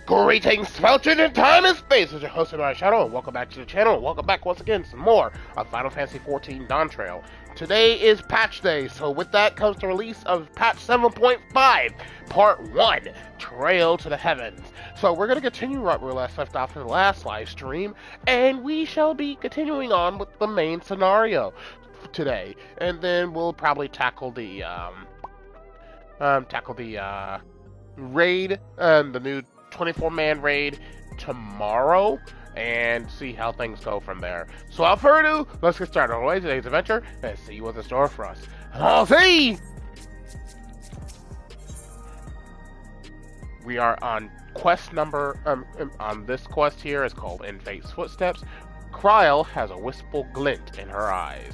Greetings, Smelted in time and space! It's your host, TheAmariaShadow, and welcome back to the channel. Welcome back once again to some more of Final Fantasy XIV Dawntrail. Today is patch day, so with that comes the release of patch 7.5, part 1, Trail to the Heavens. So we're going to continue right where we last left off in the last live stream, and we shall be continuing on with the main scenario today. And then we'll probably tackle the, raid, the new 24-man raid tomorrow, and see how things go from there. So without further ado, let's get started on the way today's adventure and see what's in store for us. I'll see! We are on quest number, on this quest here is called In Fate's Footsteps. Kryl has a wistful glint in her eyes.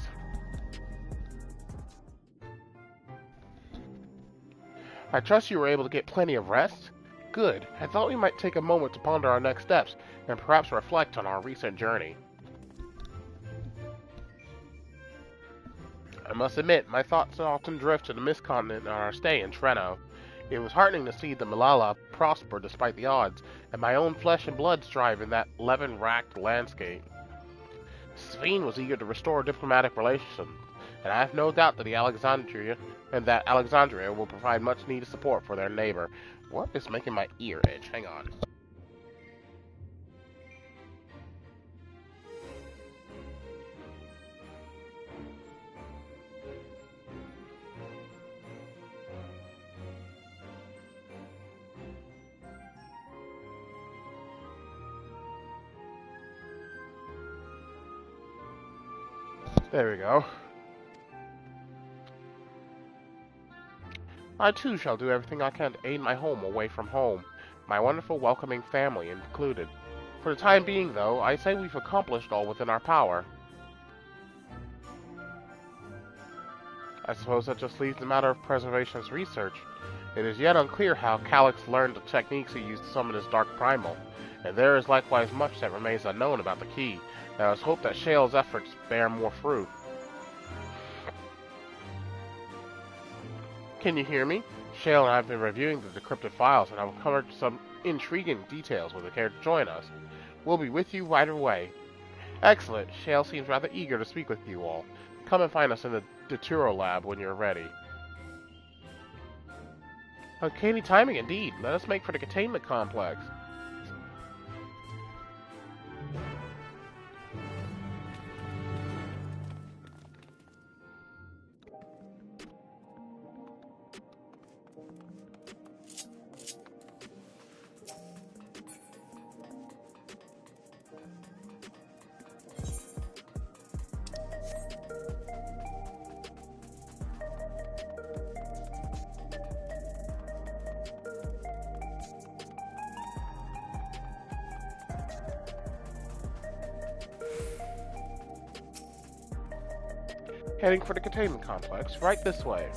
I trust you were able to get plenty of rest? Good. I thought we might take a moment to ponder our next steps, and perhaps reflect on our recent journey. I must admit, my thoughts often drift to the Mist-Continent on our stay in Treno. It was heartening to see the Malala prosper despite the odds, and my own flesh and blood strive in that levin-racked landscape. Sveen was eager to restore diplomatic relations, and I have no doubt that Alexandria will provide much needed support for their neighbor. What is making my ear itch? Hang on. There we go. I too shall do everything I can to aid my home away from home, my wonderful welcoming family included. For the time being, though, I say we've accomplished all within our power. I suppose that just leaves the matter of preservation's research. It is yet unclear how Calyx learned the techniques he used to summon his Dark Primal, and there is likewise much that remains unknown about the key. Now let's hope that Shale's efforts bear more fruit. Can you hear me? Shale and I have been reviewing the decrypted files, and I've uncovered some intriguing details. Will you care to join us? We'll be with you right away. Excellent. Shale seems rather eager to speak with you all. Come and find us in the Dawntrail lab when you're ready. Uncanny timing indeed. Let us make for the containment complex. Heading for the containment complex, right this way.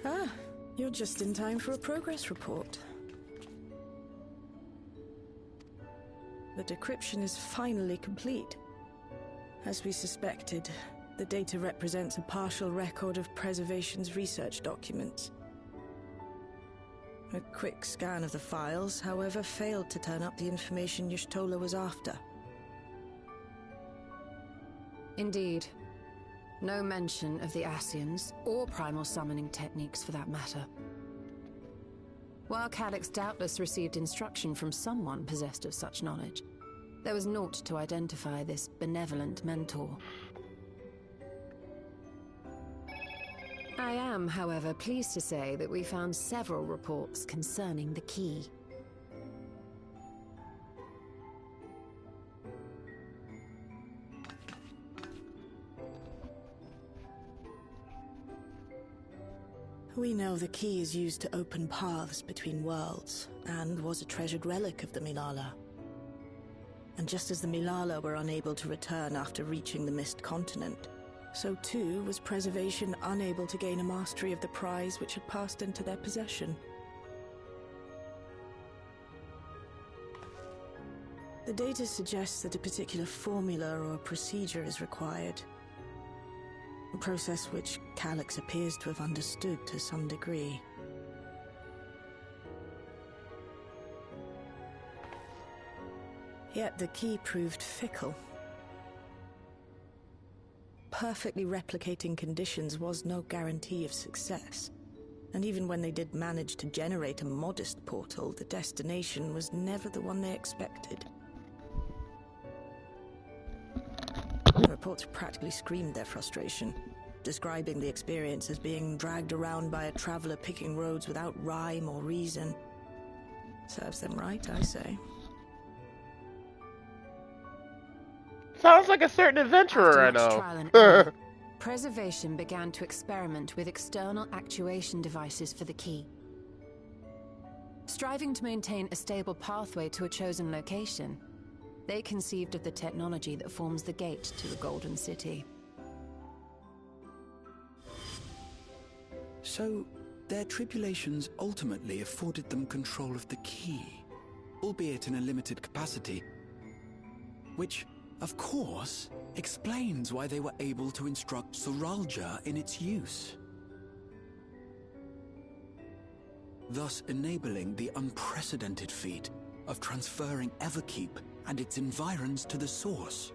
Ah, you're just in time for a progress report. The decryption is finally complete. As we suspected, the data represents a partial record of Preservation's research documents. A quick scan of the files, however, failed to turn up the information Y'shtola was after. Indeed. No mention of the Ascians, or primal summoning techniques for that matter. While Calyx doubtless received instruction from someone possessed of such knowledge, there was naught to identify this benevolent mentor. I am, however, pleased to say that we found several reports concerning the key. We know the key is used to open paths between worlds, and was a treasured relic of the Milala. And just as the Milala were unable to return after reaching the Mist Continent, so too was Preservation unable to gain a mastery of the prize which had passed into their possession. The data suggests that a particular formula or procedure is required. A process which Calyx appears to have understood to some degree. Yet the key proved fickle. Perfectly replicating conditions was no guarantee of success. And even when they did manage to generate a modest portal, the destination was never the one they expected. Reports practically screamed their frustration, describing the experience as being dragged around by a traveler picking roads without rhyme or reason. Serves them right, I say. Sounds like a certain adventurer I After much know. trial and error, Preservation began to experiment with external actuation devices for the key. Striving to maintain a stable pathway to a chosen location, they conceived of the technology that forms the gate to the Golden City. So, their tribulations ultimately afforded them control of the key, albeit in a limited capacity, which, of course, explains why they were able to instruct Zoralja in its use, thus enabling the unprecedented feat of transferring Everkeep and its environs to the source.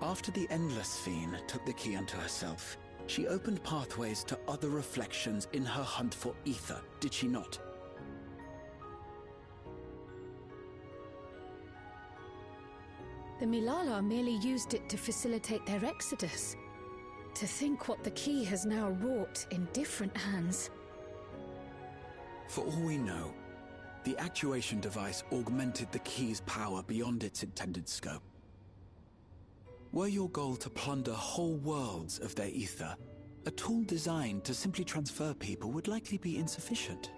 After the Endless Fiend took the key unto herself, she opened pathways to other reflections in her hunt for ether, did she not? The Milala merely used it to facilitate their exodus. To think what the key has now wrought in different hands. For all we know, the actuation device augmented the key's power beyond its intended scope. Were your goal to plunder whole worlds of their ether, a tool designed to simply transfer people would likely be insufficient.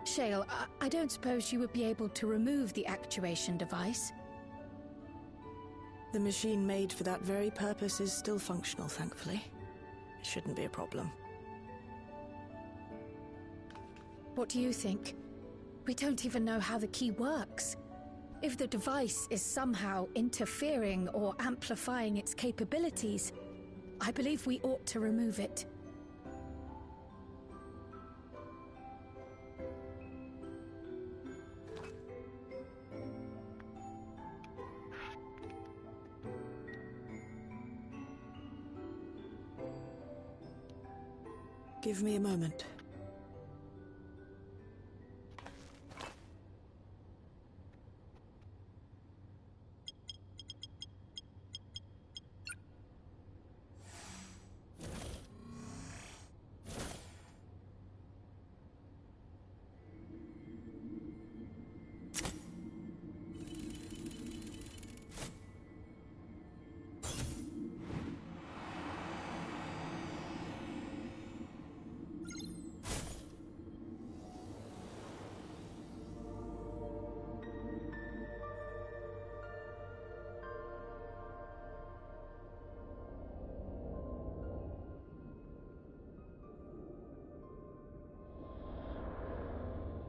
Shale, I don't suppose you would be able to remove the actuation device? The machine made for that very purpose is still functional, thankfully. It shouldn't be a problem. What do you think? We don't even know how the key works. If the device is somehow interfering or amplifying its capabilities, I believe we ought to remove it. Give me a moment.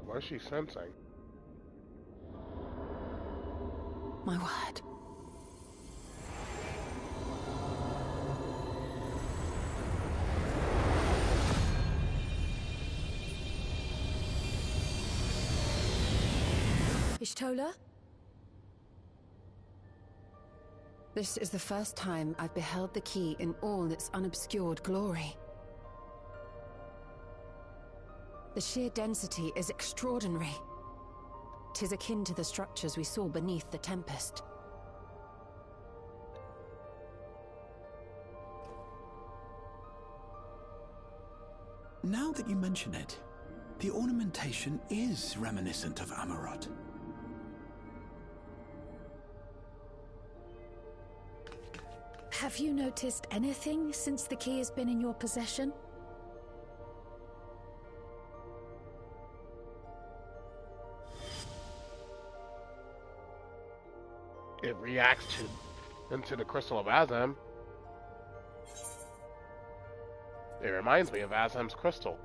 What is she sensing? My word. Ishtola? This is the first time I've beheld the key in all its unobscured glory. The sheer density is extraordinary. 'Tis akin to the structures we saw beneath the Tempest. Now that you mention it, the ornamentation is reminiscent of Amarot. Have you noticed anything since the key has been in your possession? It reacts into the crystal of Azam. It reminds me of Azam's crystal.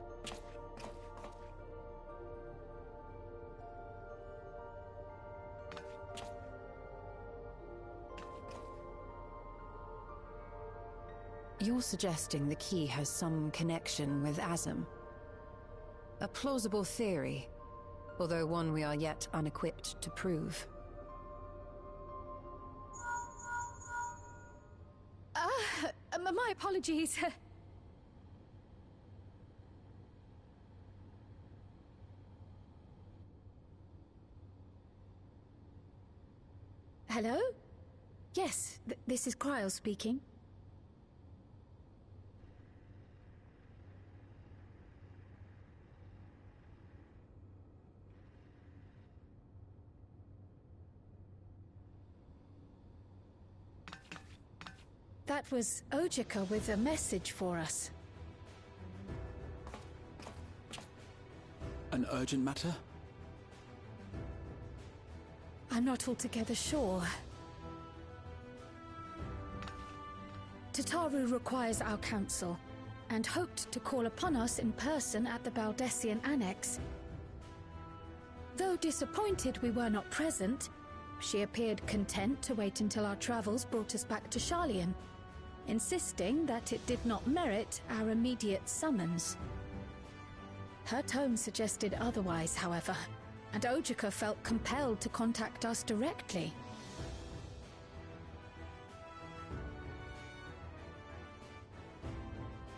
You're suggesting the key has some connection with Azam. A plausible theory, although one we are yet unequipped to prove. My apologies. Hello? Yes, this is Cryle speaking. That was Ojika with a message for us. An urgent matter? I'm not altogether sure. Tataru requires our counsel, and hoped to call upon us in person at the Baldessian Annex. Though disappointed we were not present, she appeared content to wait until our travels brought us back to Sharlayan, insisting that it did not merit our immediate summons. Her tone suggested otherwise, however, and Ojika felt compelled to contact us directly.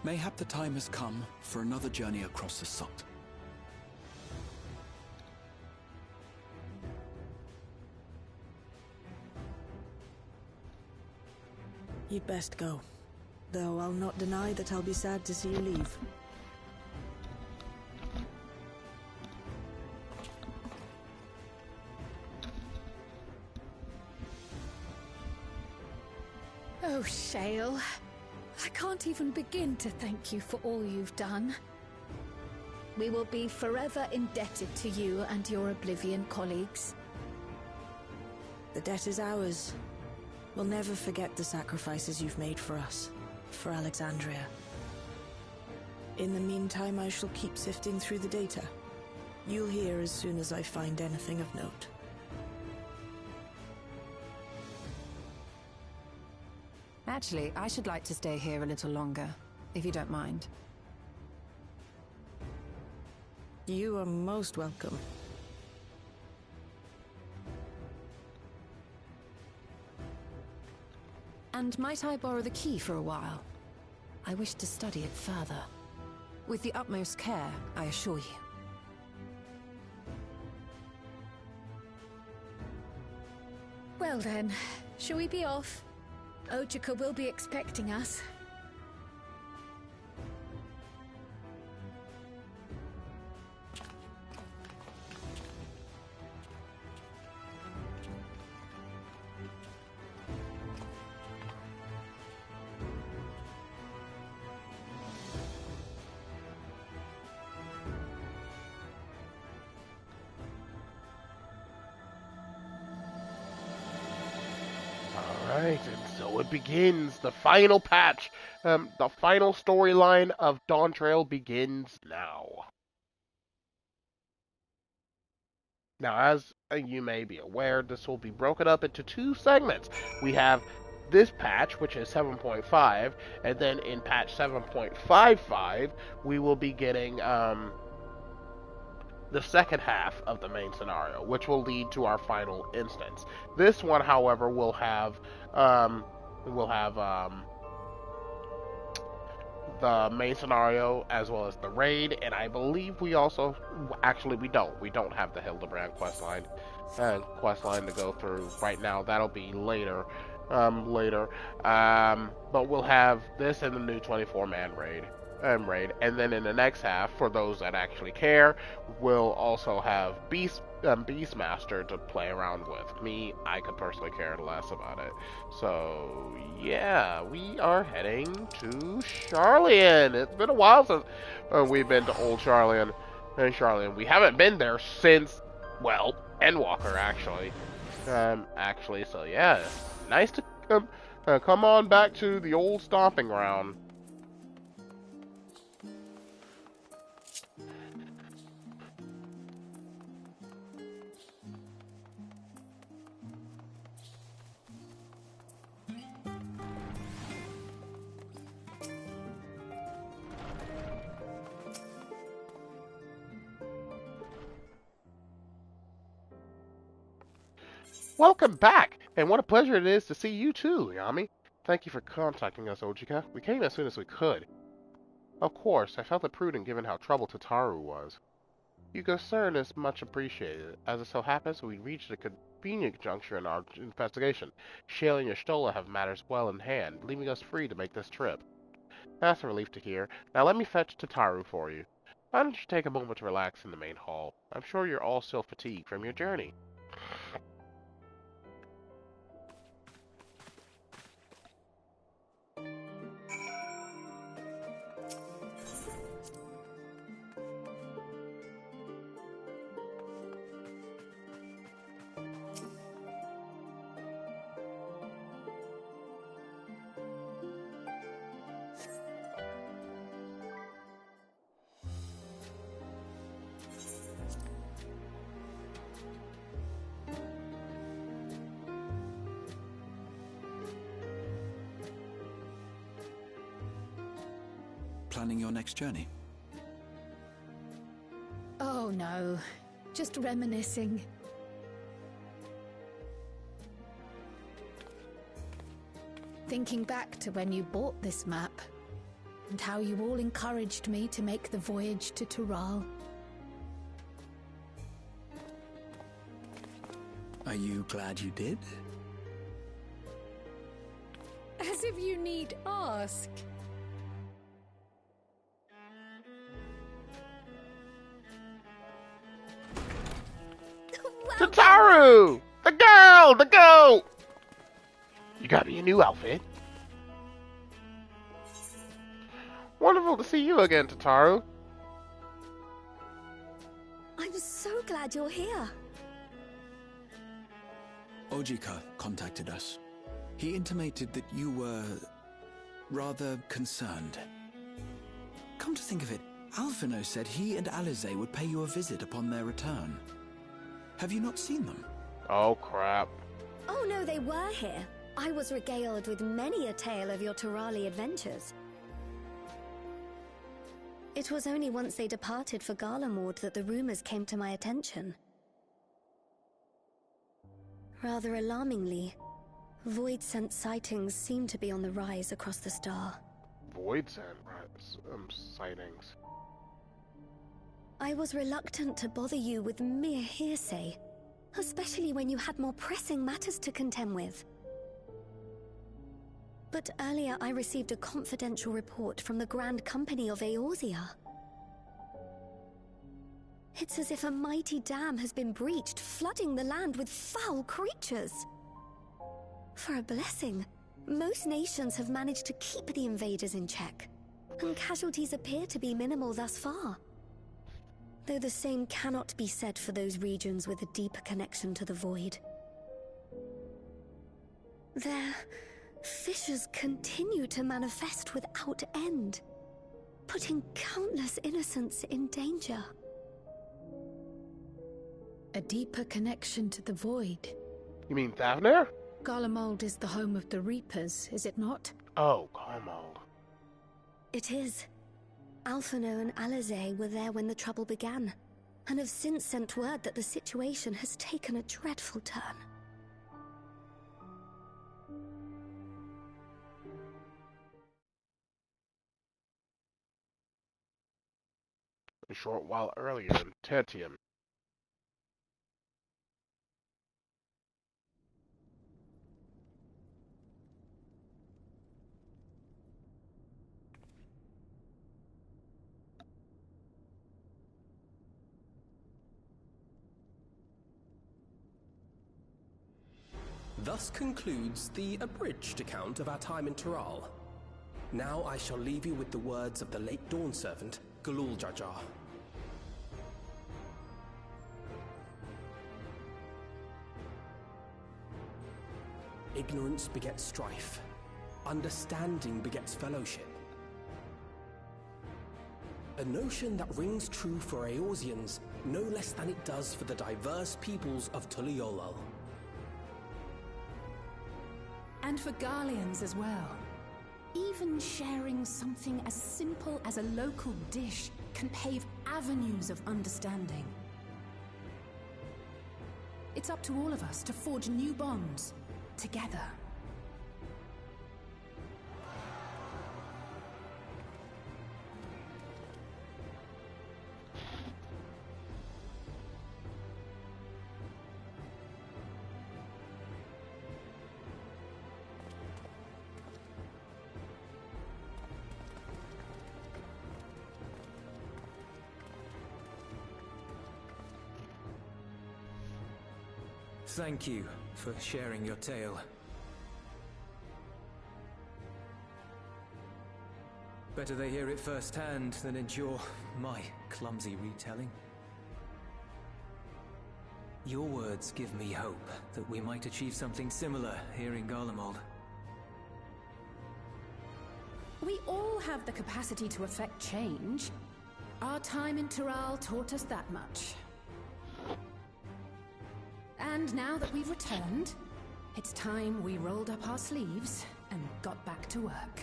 Mayhap the time has come for another journey across the Sot. You'd best go. Though I'll not deny that I'll be sad to see you leave. Oh, Shale. I can't even begin to thank you for all you've done. We will be forever indebted to you and your Oblivion colleagues. The debt is ours. We'll never forget the sacrifices you've made for us, for Alexandria. In the meantime, I shall keep sifting through the data. You'll hear as soon as I find anything of note. Actually, I should like to stay here a little longer, if you don't mind. You are most welcome. And might I borrow the key for a while? I wish to study it further. With the utmost care, I assure you. Well then, shall we be off? Ojika will be expecting us. Alright, and so it begins. The final patch, the final storyline of Dawntrail begins now. Now, as you may be aware, this will be broken up into two segments. We have this patch, which is 7.5, and then in patch 7.55, we will be getting the second half of the main scenario, which will lead to our final instance. This one, however, will have the main scenario as well as the raid, and I believe we also we don't have the Hildebrand questline to go through right now. That'll be later. But we'll have this and the new 24-man raid. And then in the next half, for those that actually care, we'll also have Beast Beastmaster to play around with. Me, I could personally care less about it. So, yeah, we are heading to Charlian. It's been a while since we've been to Old Charlian. And Charlian, we haven't been there since, well, Endwalker, actually. So yeah, nice to come on back to the old stomping ground. Welcome back, and what a pleasure it is to see you too, Yami. Thank you for contacting us, Ojika. We came as soon as we could. Of course, I felt it prudent given how troubled Tataru was. Your concern is much appreciated. As it so happens, we reached a convenient juncture in our investigation. Shale and Y'shtola have matters well in hand, leaving us free to make this trip. That's a relief to hear. Now let me fetch Tataru for you. Why don't you take a moment to relax in the main hall? I'm sure you're all still fatigued from your journey. Planning your next journey? Oh no, just reminiscing. Thinking back to when you bought this map, and how you all encouraged me to make the voyage to Tural. Are you glad you did? As if you need ask. Tataru! The girl! The goat! You got me a new outfit. Wonderful to see you again, Tataru. I'm so glad you're here. Ojika contacted us. He intimated that you were rather concerned. Come to think of it, Alphino said he and Alize would pay you a visit upon their return. Have you not seen them? Oh, crap. Oh no, they were here. I was regaled with many a tale of your Turali adventures. It was only once they departed for Garlemord that the rumors came to my attention. Rather alarmingly, void-sent sightings seem to be on the rise across the star. Void-sent sightings. I was reluctant to bother you with mere hearsay, especially when you had more pressing matters to contend with. But earlier I received a confidential report from the Grand Company of Eorzea. It's as if a mighty dam has been breached, flooding the land with foul creatures. For a blessing, most nations have managed to keep the invaders in check, and casualties appear to be minimal thus far. Though the same cannot be said for those regions with a deeper connection to the void. Their fissures continue to manifest without end, putting countless innocents in danger. A deeper connection to the void. You mean Thavnir? Garlemald is the home of the Reapers, is it not? Oh, Garlemald. It is. Alphino and Alize were there when the trouble began, and have since sent word that the situation has taken a dreadful turn. A short while earlier in Tertium. Thus concludes the abridged account of our time in Toral. Now I shall leave you with the words of the late Dawn servant, Galul Jajar. Ignorance begets strife. Understanding begets fellowship. A notion that rings true for Eorzeans no less than it does for the diverse peoples of Tuliolal. And for Garleans as well. Even sharing something as simple as a local dish can pave avenues of understanding. It's up to all of us to forge new bonds, together. Thank you for sharing your tale. Better they hear it firsthand than endure my clumsy retelling. Your words give me hope that we might achieve something similar here in Garlemald. We all have the capacity to affect change. Our time in Toral taught us that much. And now that we've returned, it's time we rolled up our sleeves and got back to work.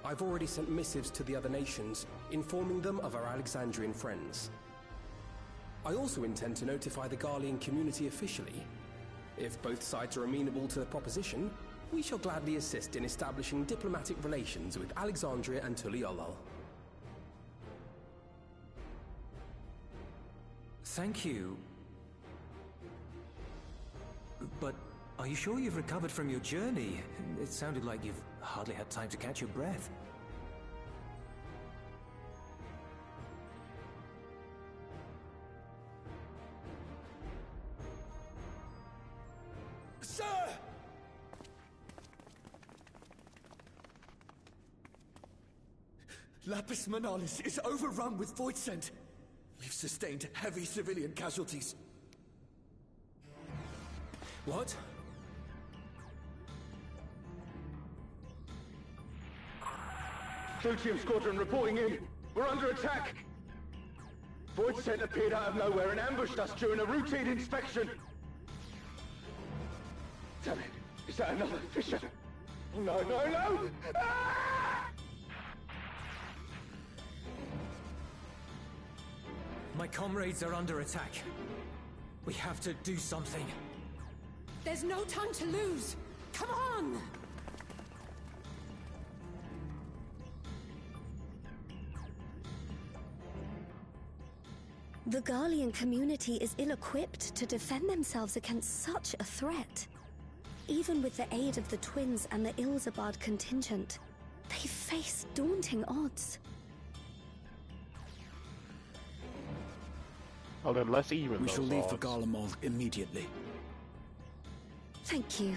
I've already sent missives to the other nations, informing them of our Alexandrian friends. I also intend to notify the Garlean community officially. If both sides are amenable to the proposition, we shall gladly assist in establishing diplomatic relations with Alexandria and Tuliolal. Thank you. But are you sure you've recovered from your journey? It sounded like you've hardly had time to catch your breath. Sir! Lapis Manalis is overrun with void scent. We've sustained heavy civilian casualties. What? Tritium Squadron reporting in. We're under attack. Void Scent appeared out of nowhere and ambushed us during a routine inspection. Damn it. Is that another Fisher? No, no, no! Ah! My comrades are under attack. We have to do something. There's no time to lose! Come on! The Garlean community is ill-equipped to defend themselves against such a threat. Even with the aid of the twins and the Ilzabard contingent, they face daunting odds. Well, then let's even We those shall leave for odds. Garlemald immediately. Thank you.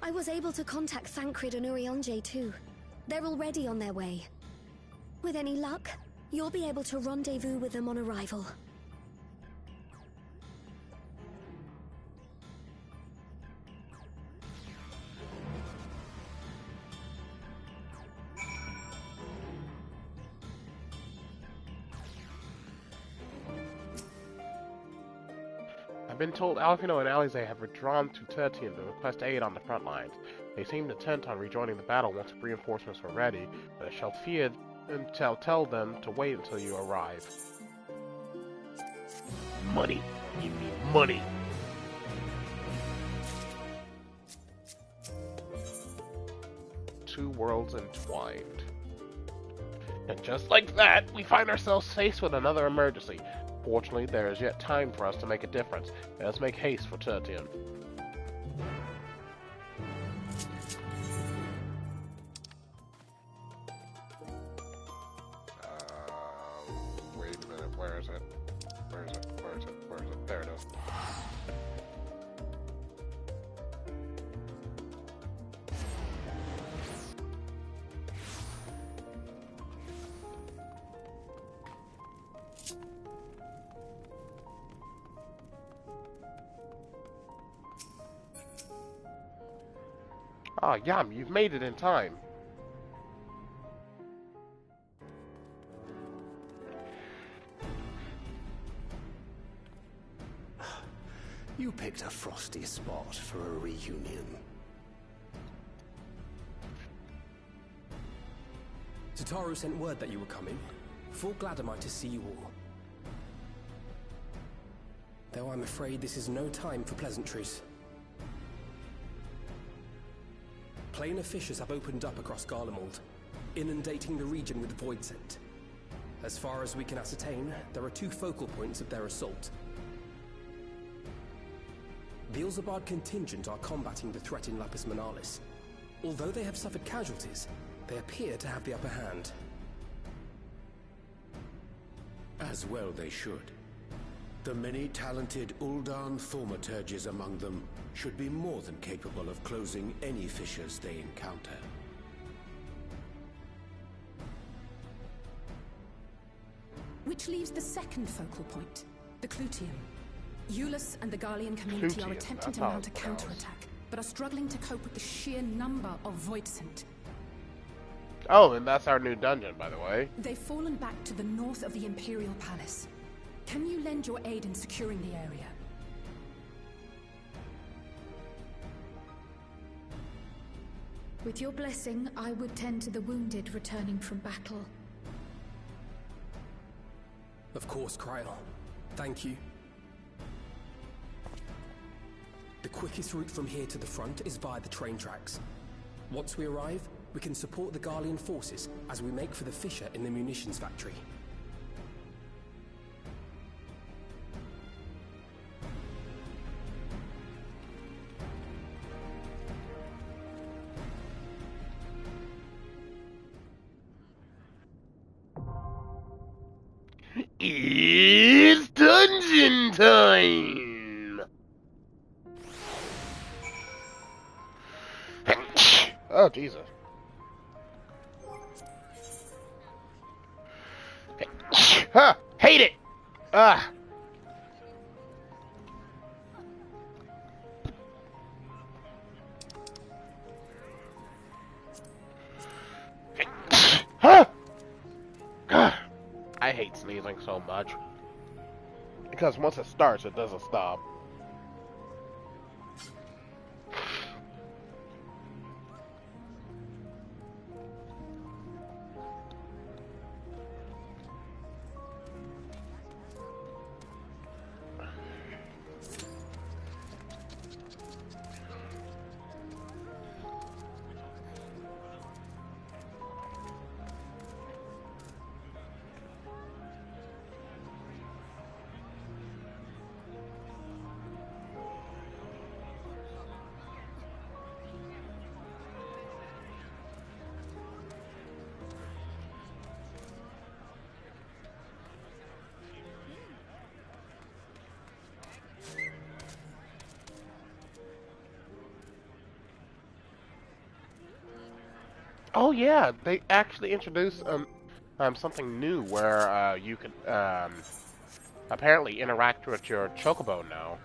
I was able to contact Thancred and Urianger too. They're already on their way. With any luck, you'll be able to rendezvous with them on arrival. I've been told Alfino and Alize have withdrawn to Tertium to request aid on the front lines. They seemed intent on rejoining the battle once reinforcements were ready, but I shall tell them to wait until you arrive. Money. Give me money. Two worlds entwined. And just like that, we find ourselves faced with another emergency. Fortunately, there is yet time for us to make a difference. Let us make haste for Tertium. Wait a minute, where is it? Where is it? Where is it? Where is it? There it is. Ah, Yam, you've made it in time. You picked a frosty spot for a reunion. Tataru sent word that you were coming. Full glad am I to see you all. Though I'm afraid this is no time for pleasantries. Planar fissures have opened up across Garlemald, inundating the region with void scent. As far as we can ascertain, there are 2 focal points of their assault. The Ilzabard contingent are combating the threat in Lapis Manalis. Although they have suffered casualties, they appear to have the upper hand. As well they should. The many talented Uldan thaumaturges among them should be more than capable of closing any fissures they encounter. Which leaves the second focal point, the Clutium. Eulus and the Garlean community are attempting to mount a counterattack, but are struggling to cope with the sheer number of Voidsent. Oh, and that's our new dungeon, by the way. They've fallen back to the north of the Imperial Palace. Can you lend your aid in securing the area? With your blessing, I would tend to the wounded returning from battle. Of course, Kryl. Thank you. The quickest route from here to the front is via the train tracks. Once we arrive, we can support the Garlean forces as we make for the fissure in the munitions factory. It's dungeon time! Oh, Jesus. Huh! Hate it! Ah! Huh! God. I hate sneezing so much. Because once it starts, it doesn't stop. Oh yeah, they actually introduced something new where you can apparently interact with your chocobo now.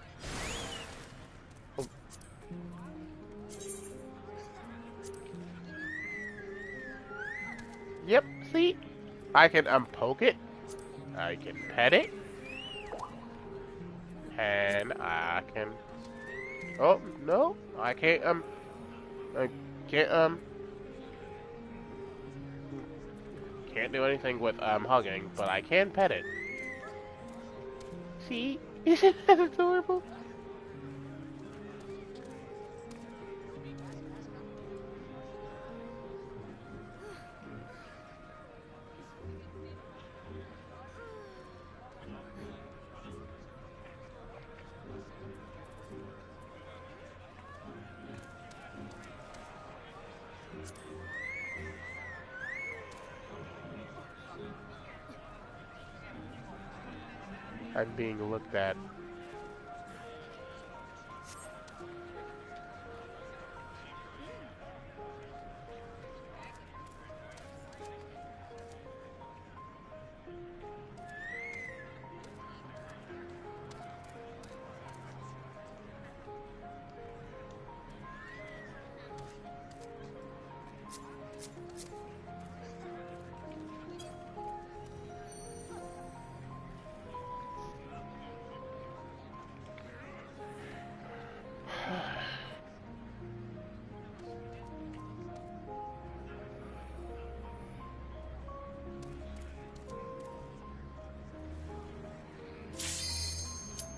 Oh. Yep, see? I can poke it, I can pet it, and I can... Oh, no, I can't can't do anything with hugging, but I can pet it. See? Isn't that adorable? I'm being looked at.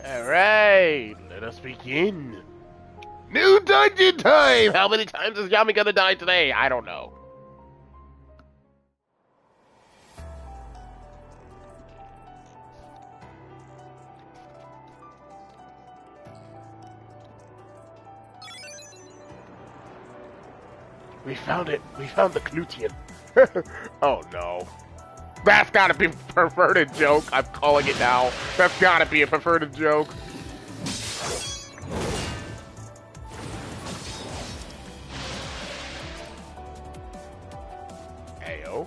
Alright, let us begin. New dungeon time! How many times is Yami gonna die today? I don't know. We found it. We found the Clutian. Oh no. That's gotta be a perverted joke. I'm calling it now. That's gotta be a perverted joke. Ayo.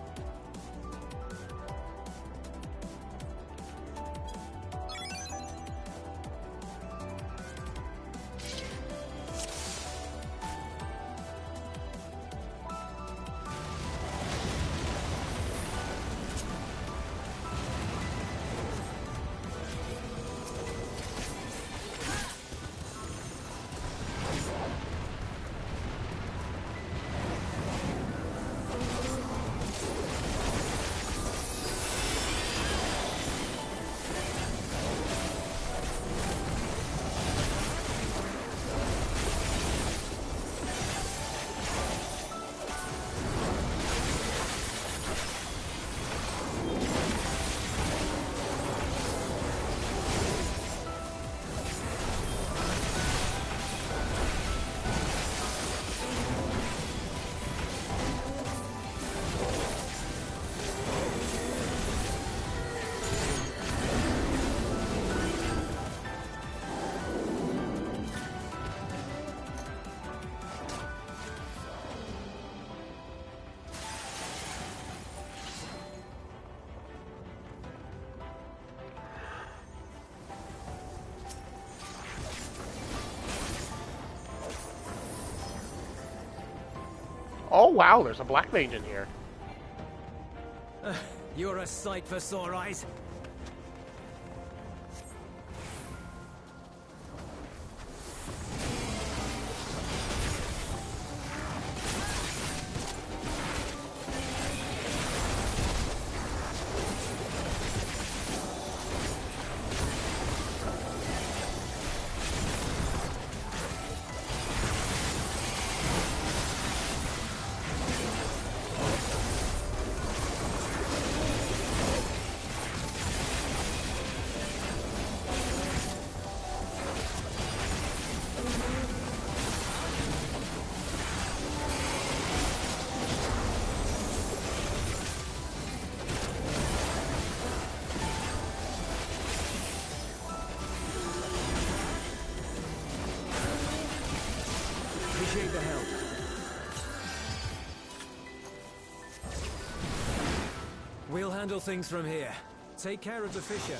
Oh wow, there's a black mage in here. You're a sight for sore eyes. Appreciate the help. We'll handle things from here. Take care of the Fisher.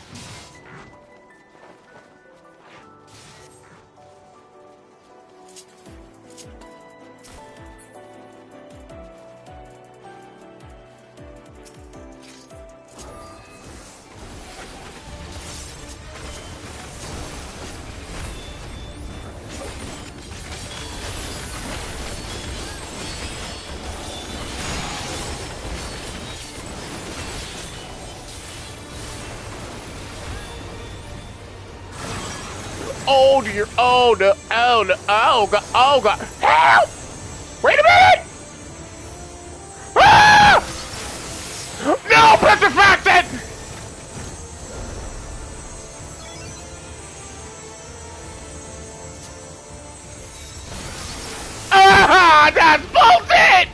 Oh dear, oh no, oh no, oh god, oh god, help! Wait a minute! Ah! No, petrifacted! Ah, that's bullshit!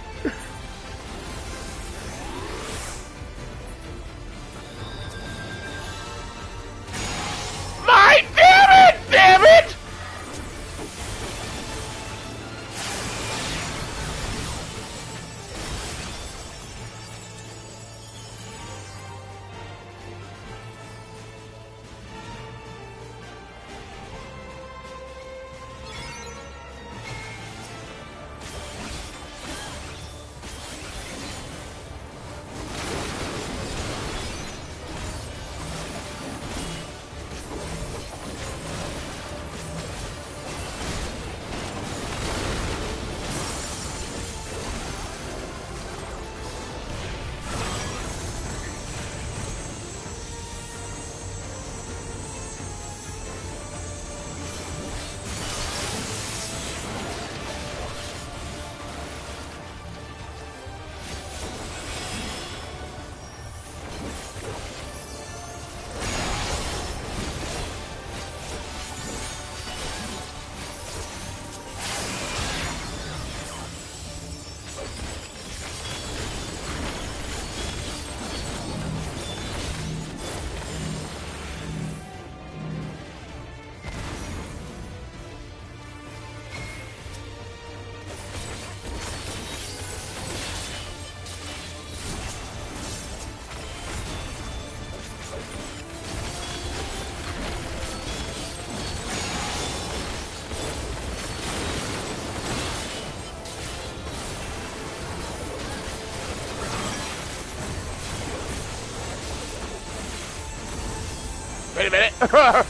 Wait a minute.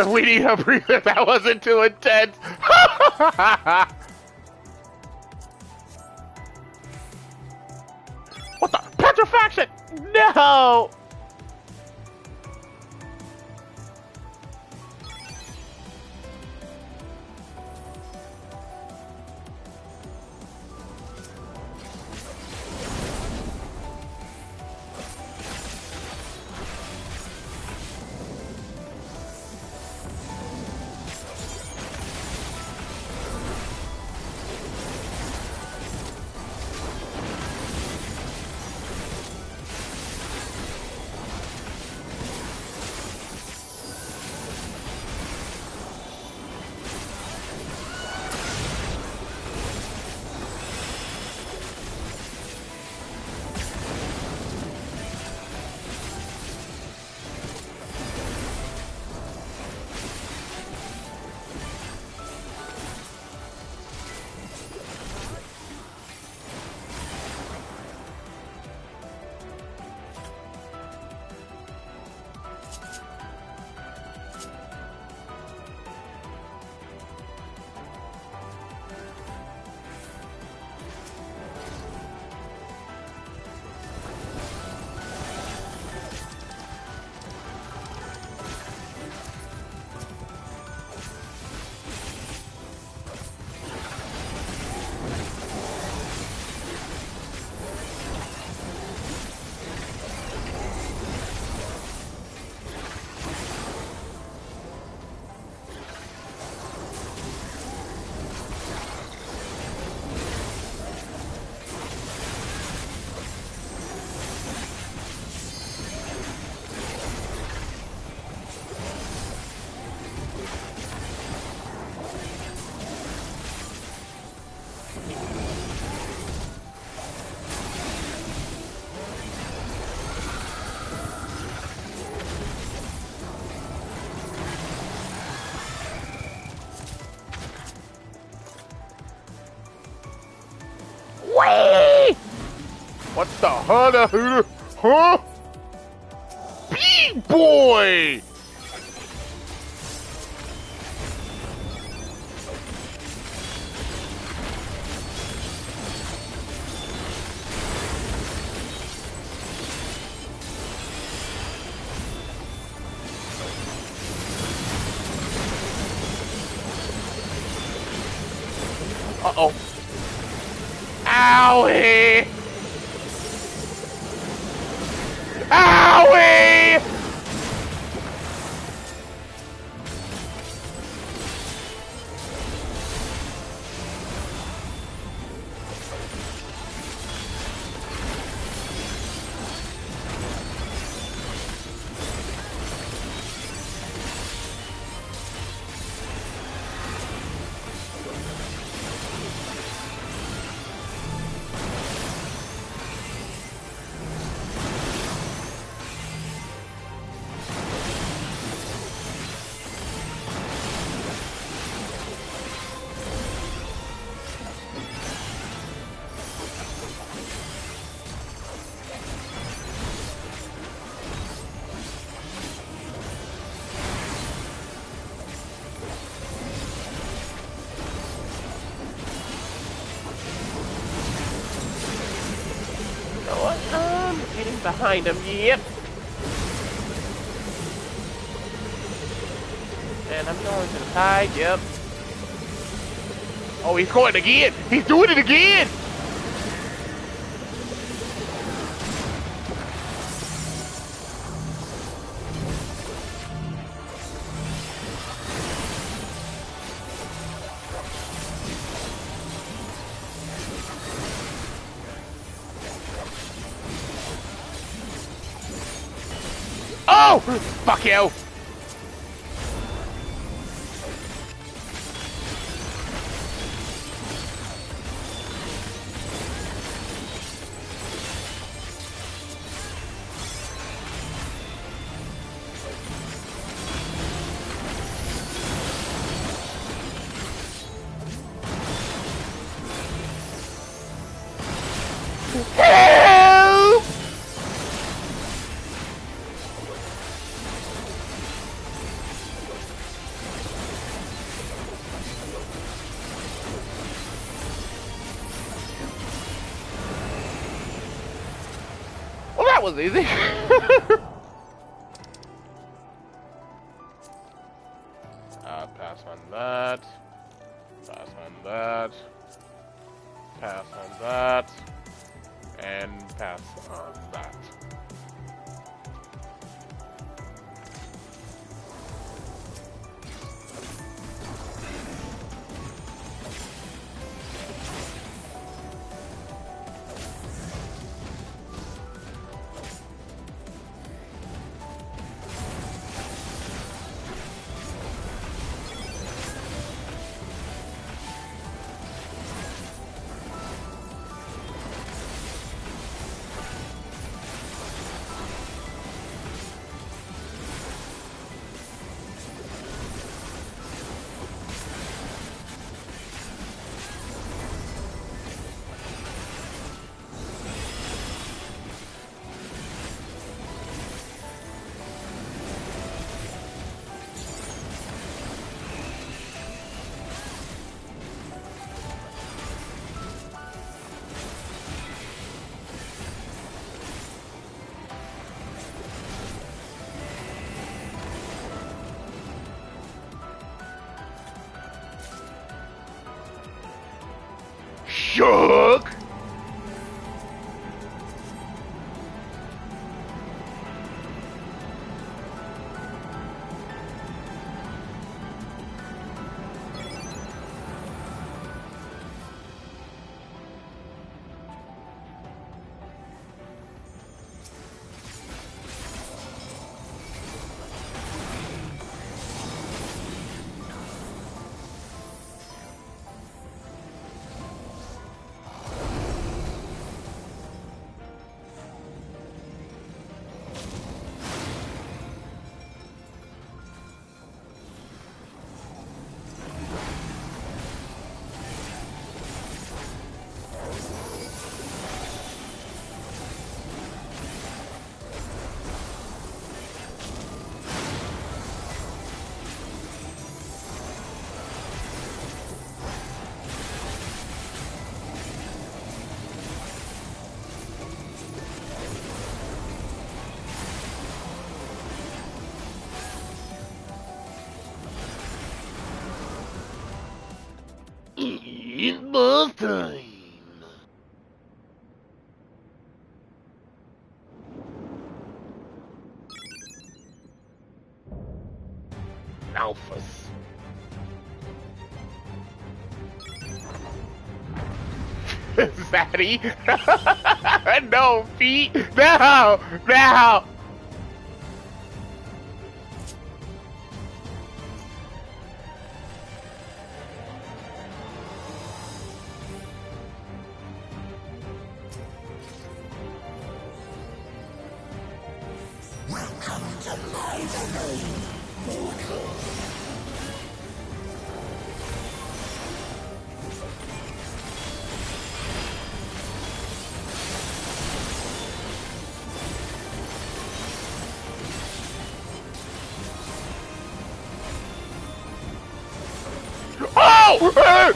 We need a breather. That wasn't too intense. What the? Petrifaction! No! Whee! What the hell? Huh? Big boy! Uh-oh. Owie! Owie! Getting behind him, yep. And I'm going to the side, yep. Oh, he's going again. He's doing it again. Oh, fuck you. Help! Well, that was easy. Pass on that. Pass on that. Pass on that. And pass on that. Shook! It's boss time. Alphas. Zaddy. No, Pete. No. No. Oh!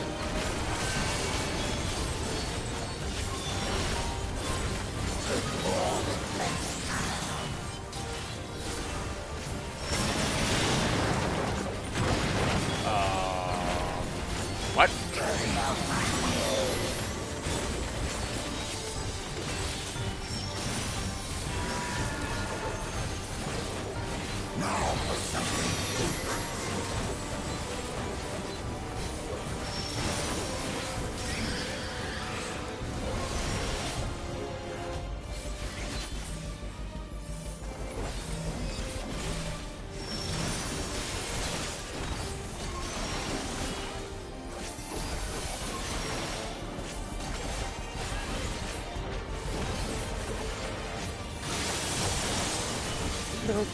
Oh,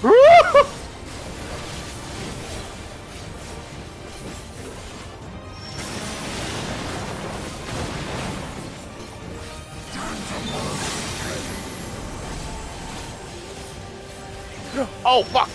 fuck!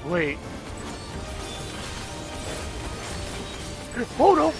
Wait. Oh no!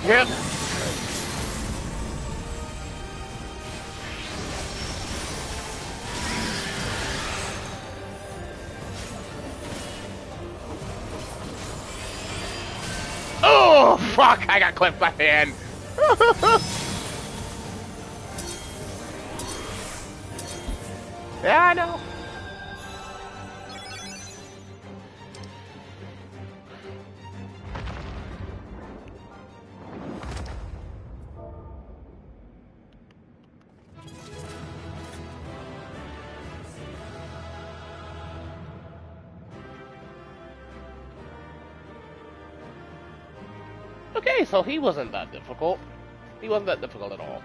Yep. Oh, fuck! I got clipped by hand. Yeah, I know. Okay, so he wasn't that difficult. He wasn't that difficult at all.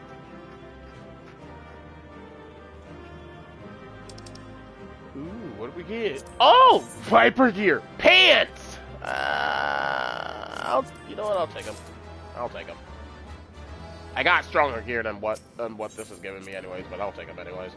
Ooh, what did we get? Oh! Viper gear! Pants! You know what? I'll take them. I'll take them. I got stronger gear than what this is giving me anyways, but I'll take them anyways.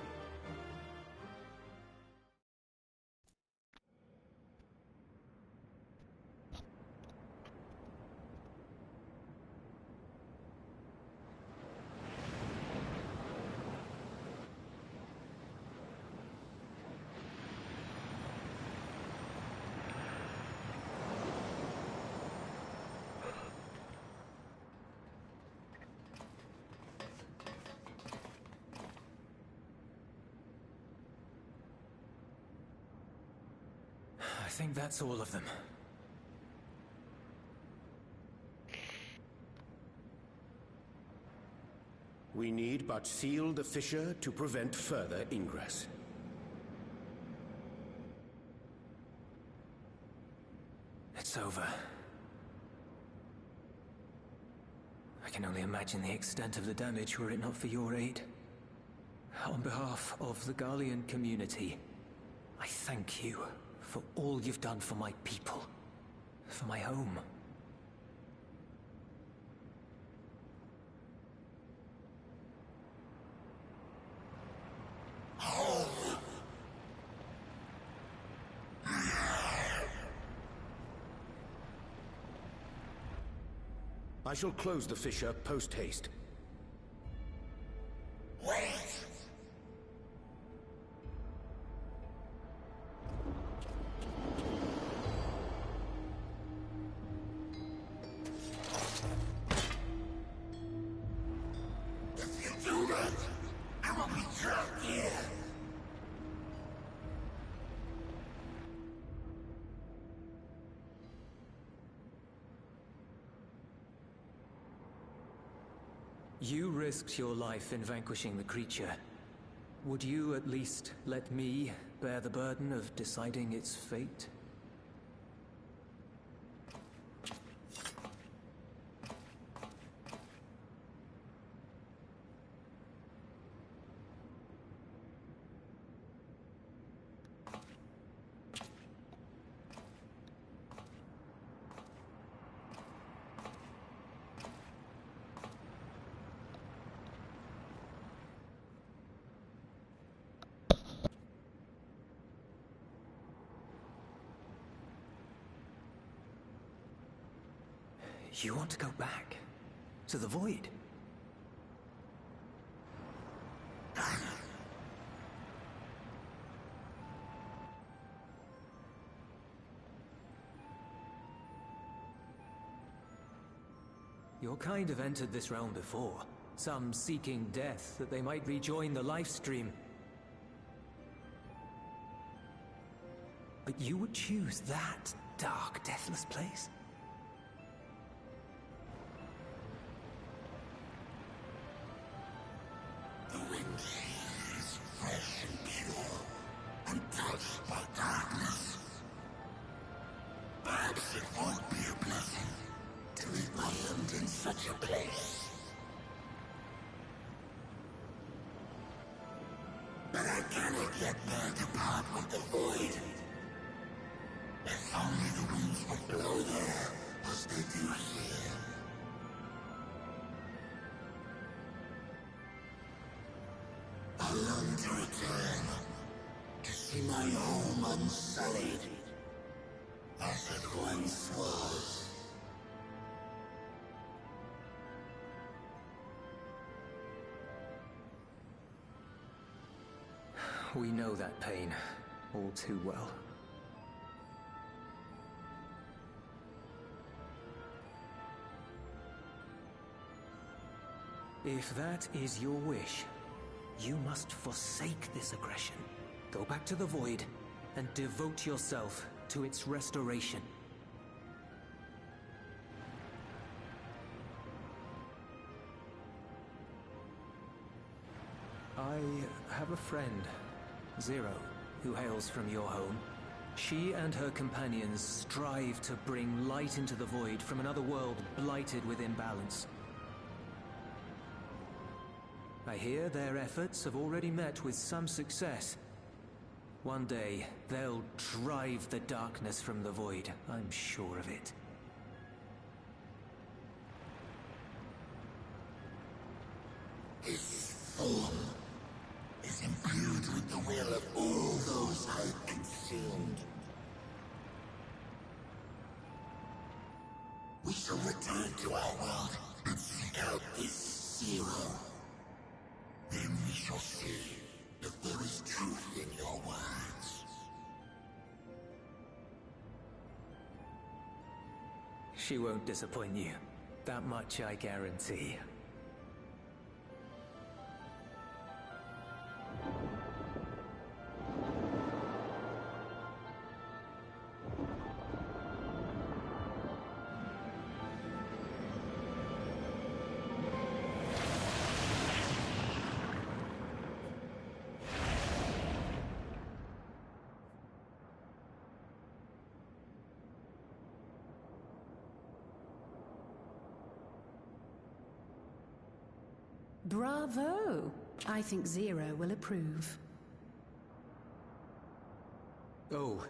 I think that's all of them. We need but seal the fissure to prevent further ingress. It's over. I can only imagine the extent of the damage were it not for your aid. On behalf of the Garlean community, I thank you for all you've done for my people, for my home. I shall close the fissure post-haste. You risked your life in vanquishing the creature. Would you at least let me bear the burden of deciding its fate? You want to go back? To the Void? Your kind have entered this realm before. Some seeking death that they might rejoin the life stream. But you would choose that dark, deathless place? The wind is fresh and pure, untouched by darkness. Perhaps it won't be a blessing to meet my end in such a place. But I cannot yet bear to part with the Void. If only the winds would blow there, as they do here. I long to return, to see my home unsullied, as it once was. We know that pain all too well. If that is your wish, you must forsake this aggression. Go back to the Void and devote yourself to its restoration. I have a friend, Zero, who hails from your home. She and her companions strive to bring light into the Void from another world blighted with imbalance. I hear their efforts have already met with some success. One day, they'll drive the darkness from the Void, I'm sure of it. This form is imbued with the will of all those I consumed. We shall return to our world and seek out this Zero. Then we shall see if there is truth in your words. She won't disappoint you. That much I guarantee. Bravo! I think Zero will approve. Oh,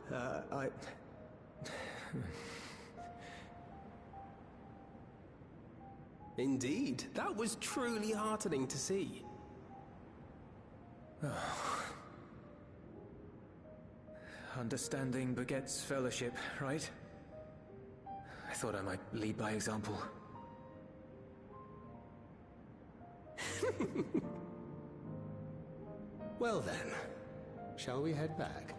Indeed, that was truly heartening to see. Understanding begets fellowship, right? I thought I might lead by example. Well then, shall we head back?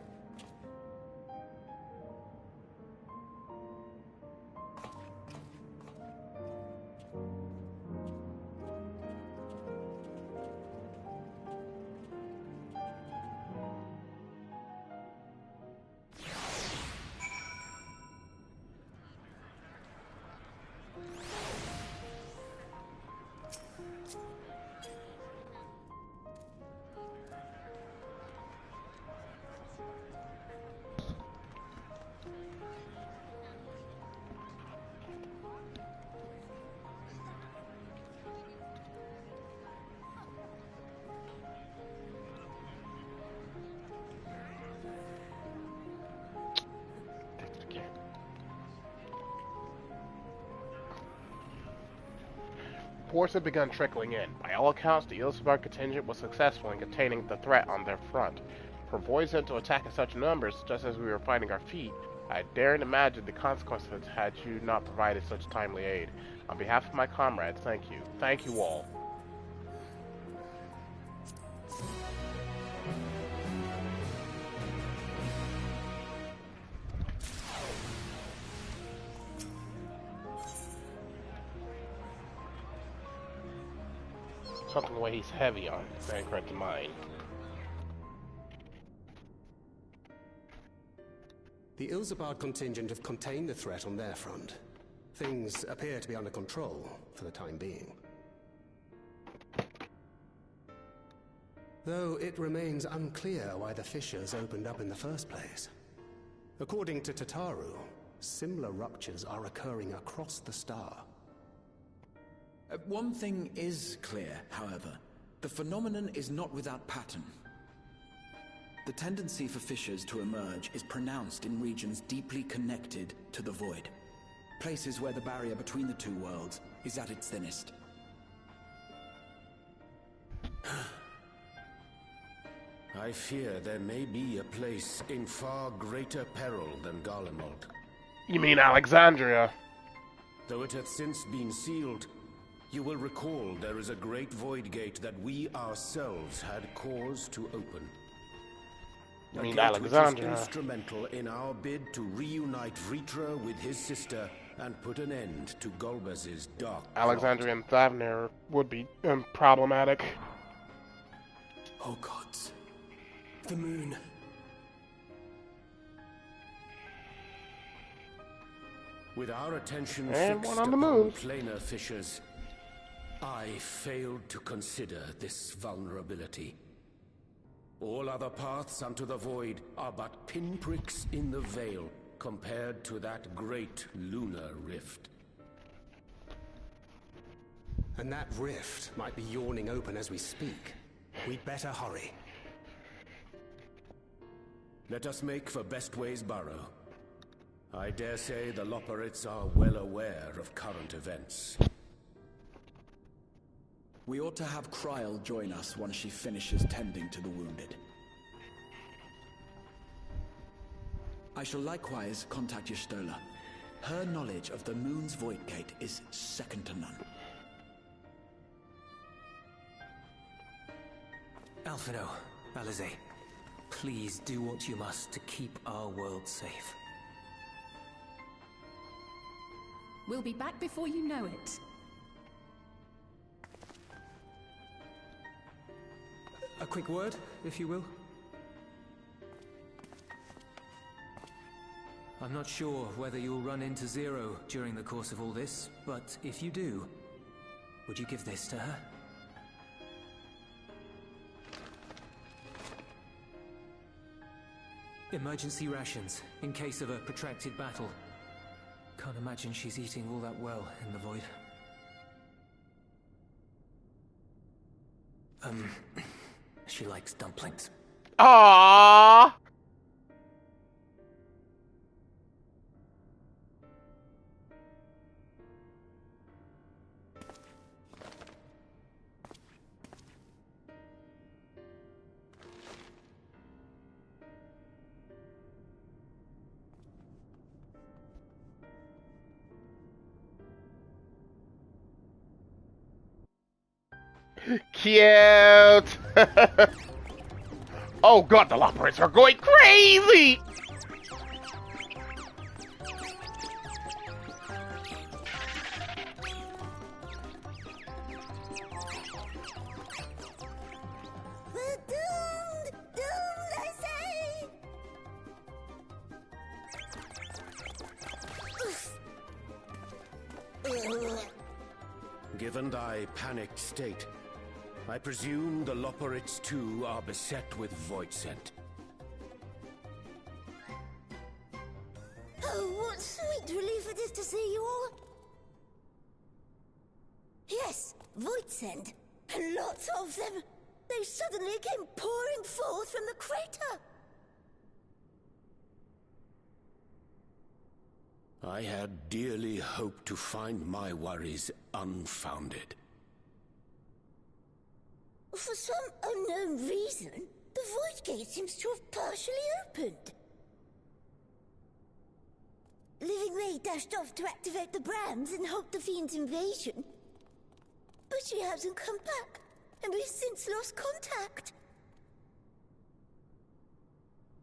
Reports have begun trickling in. By all accounts, the Ilsbar contingent was successful in containing the threat on their front. For Voisin to attack in such numbers, just as we were finding our feet, I daren't imagine the consequences had you not provided such timely aid. On behalf of my comrades, thank you. Thank you all. Something the way he's heavy on, stand correct in mind. The Ilsabard contingent have contained the threat on their front. Things appear to be under control for the time being. Though it remains unclear why the fissures opened up in the first place. According to Tataru, similar ruptures are occurring across the star. One thing is clear, however. The phenomenon is not without pattern. The tendency for fissures to emerge is pronounced in regions deeply connected to the void. Places where the barrier between the two worlds is at its thinnest. I fear there may be a place in far greater peril than Garlemald. You mean Alexandria? Though it hath since been sealed, you will recall there is a great void gate that we ourselves had cause to open. You mean Alexandria? Which Alexandria? is instrumental in our bid to reunite Vritra with his sister and put an end to Golbez's dark Alexandria and Thavnir would be problematic. Oh gods. The moon. With our attention And fixed one on the upon moon. planar fissures, I failed to consider this vulnerability. All other paths unto the void are but pinpricks in the veil compared to that great lunar rift. And that rift might be yawning open as we speak. We'd better hurry. Let us make for Bestway's burrow. I dare say the Loporrits are well aware of current events. We ought to have Kryl join us once she finishes tending to the wounded. I shall likewise contact Y'shtola. Her knowledge of the moon's void gate is second to none. Alphino, Alize, please do what you must to keep our world safe. We'll be back before you know it. A quick word, if you will. I'm not sure whether you'll run into Zero during the course of all this, but if you do, would you give this to her? Emergency rations, in case of a protracted battle. Can't imagine she's eating all that well in the void. She likes dumplings. Aww. Cute. Oh god, the Loporrits are going crazy. We're doomed! Doomed, I say! Given thy panicked state, I presume the Loporrits too are beset with void scent. Oh, what sweet relief it is to see you all! Yes, Voidsend. Lots of them. They suddenly came pouring forth from the crater. I had dearly hoped to find my worries unfounded. For some unknown reason, the void gate seems to have partially opened. Living Ray dashed off to activate the brands and halt the Fiend's invasion. But she hasn't come back, and we've since lost contact.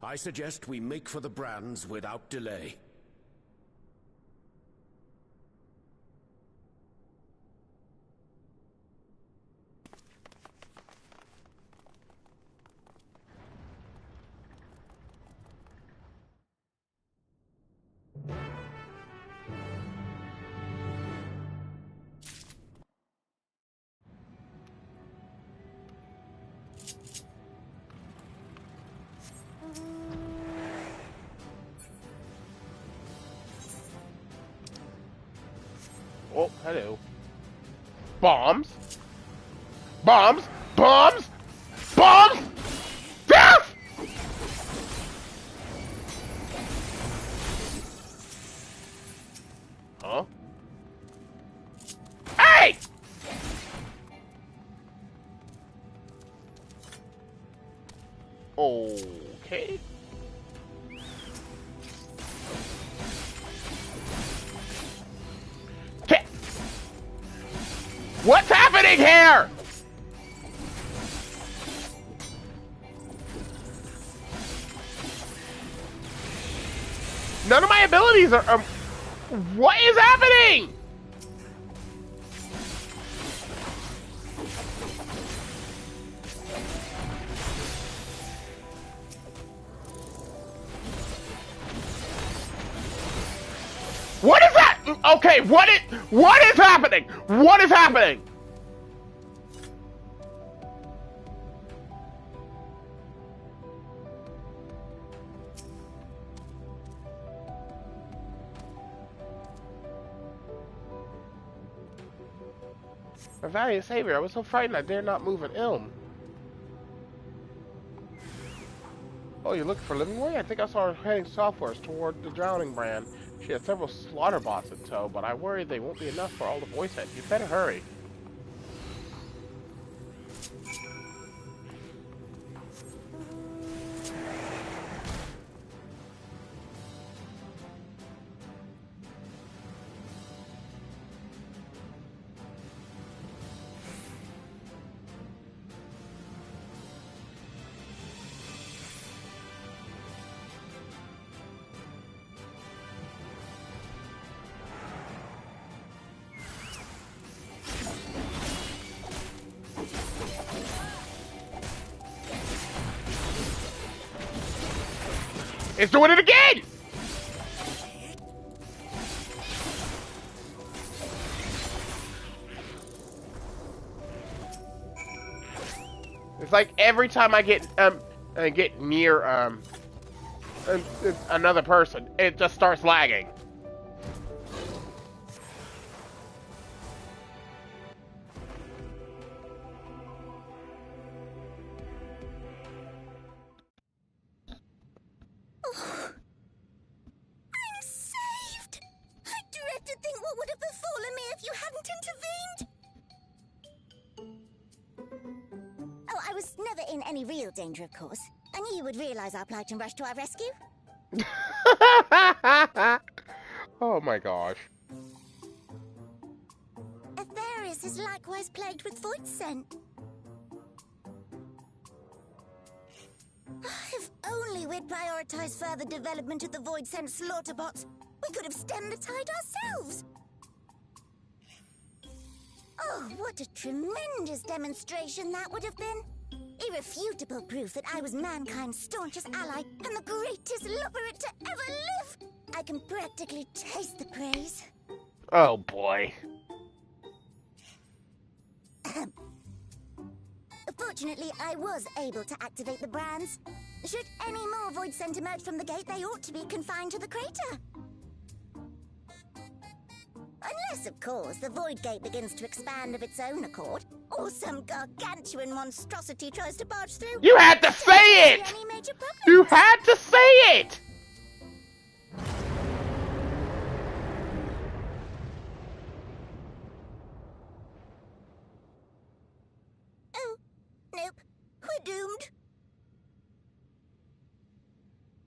I suggest we make for the brands without delay. Oh, hello. Bombs? Bombs? Bombs? Bombs? Death! Huh? Hey! Okay. What's happening here? None of my abilities are... what is happening? What is that? Okay, what is happening? What is happening? My valiant savior, I was so frightened I dared not move an ilm. Oh, you're looking for Living-Way? I think I saw her heading southwards toward the Drowning Brand. She had several slaughter bots in tow, but I worry they won't be enough for all the voice heads. You better hurry. It's doing it again! It's like every time I get near another person, it just starts lagging. Danger, of course. I knew you would realize our plight and rush to our rescue. Oh my gosh. Aetherius is likewise plagued with void scent. If only we'd prioritized further development of the void scent slaughter bots, we could have stemmed the tide ourselves. Oh, what a tremendous demonstration that would have been. Irrefutable proof that I was mankind's staunchest ally and the greatest lubberite to ever live. I can practically taste the praise. Oh boy. Fortunately, I was able to activate the brands. Should any more void scent emerge from the gate, they ought to be confined to the crater. Unless, of course, the void gate begins to expand of its own accord, or some gargantuan monstrosity tries to barge through. You had to say it! You had to say it! Oh, we're doomed.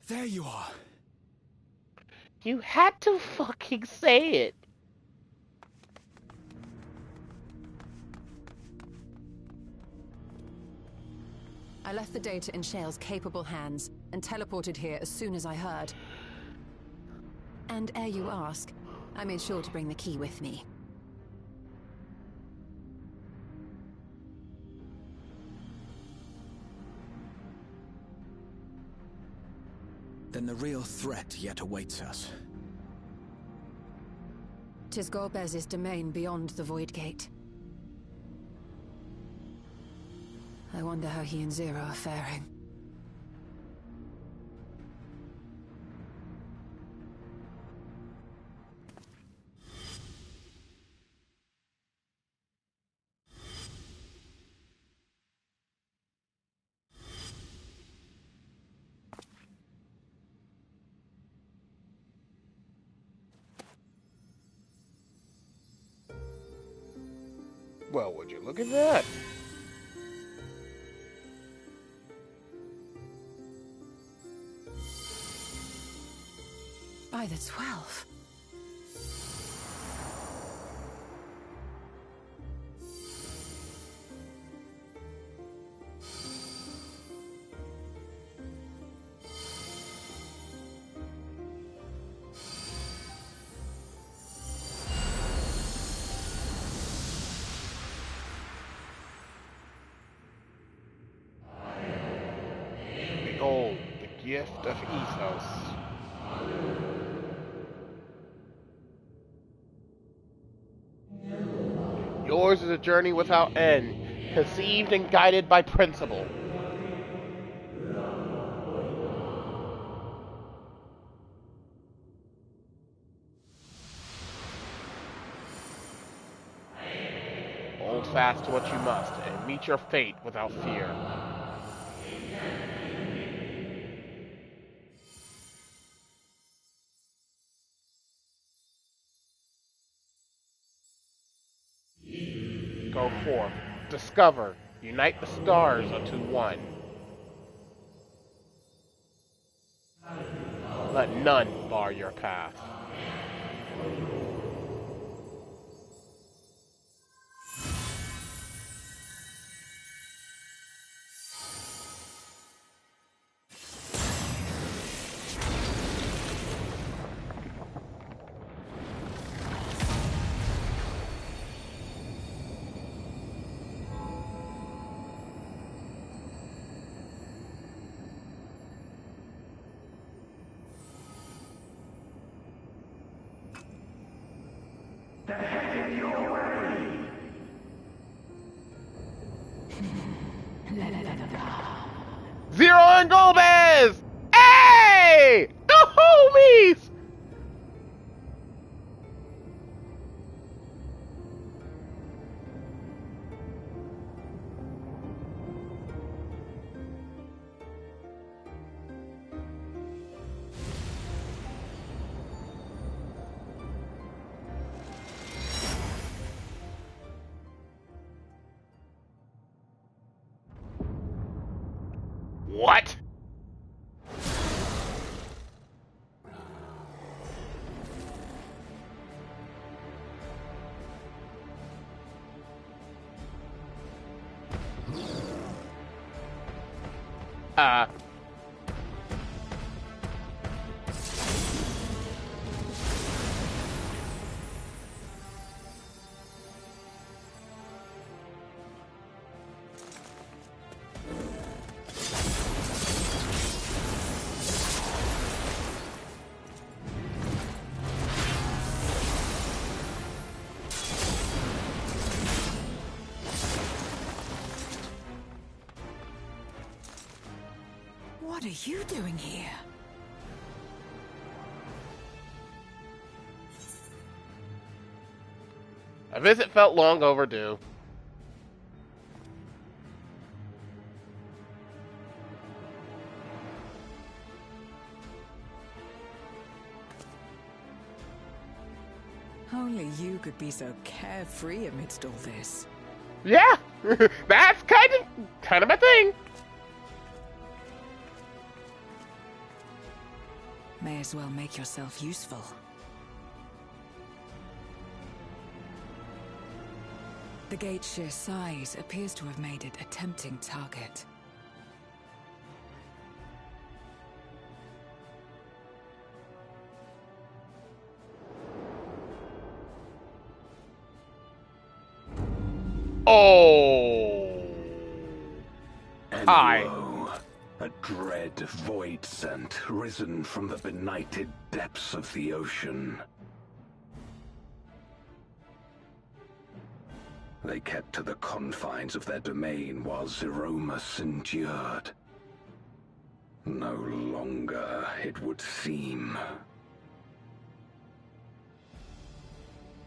There you are. You had to fucking say it. I left the data in Shale's capable hands and teleported here as soon as I heard. And ere you ask, I made sure to bring the key with me. Then the real threat yet awaits us. 'Tis Golbez's domain beyond the Void Gate. I wonder how he and Zero are faring. Well, would you look at that? By the 12. Behold, the gift of ethos. Yours is a journey without end, conceived and guided by principle. Hold fast to what you must, and meet your fate without fear. Go forth, discover, unite the stars unto one. Let none bar your path. Zero and Golbez! Hey! The homies! What? What are you doing here? A visit felt long overdue. Only you could be so carefree amidst all this. Yeah, that's kind of my thing. May as well make yourself useful. The gate's sheer size appears to have made it a tempting target. Oh! Hi. Lo, a dread void scent risen from the benighted depths of the ocean. They kept to the confines of their domain while Zeromus endured. No longer, it would seem.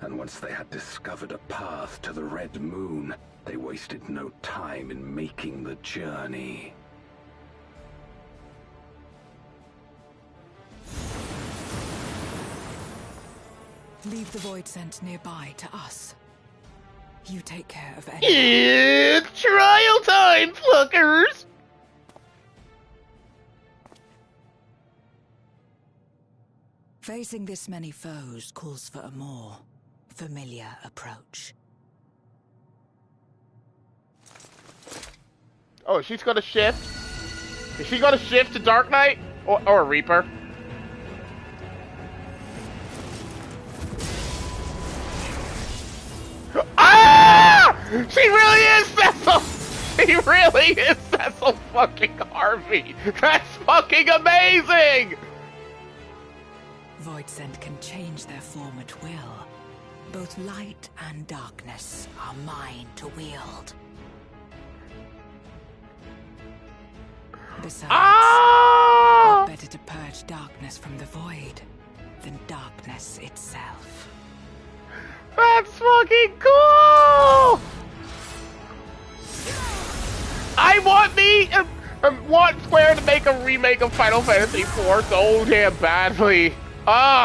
And once they had discovered a path to the Red Moon, they wasted no time in making the journey. Leave the void scent nearby to us. You take care of any. It's trial time, fuckers! Facing this many foes calls for a more familiar approach. Oh, she's gonna shift? Is she gonna shift to Dark Knight? Or Reaper? Ah! She really is Cecil! She really is Cecil fucking Harvey! That's fucking amazing! Void scent can change their form at will. Both light and darkness are mine to wield. Besides, what better to purge darkness from the void than darkness itself? That's fucking cool! I want Square to make a remake of Final Fantasy IV so damn badly.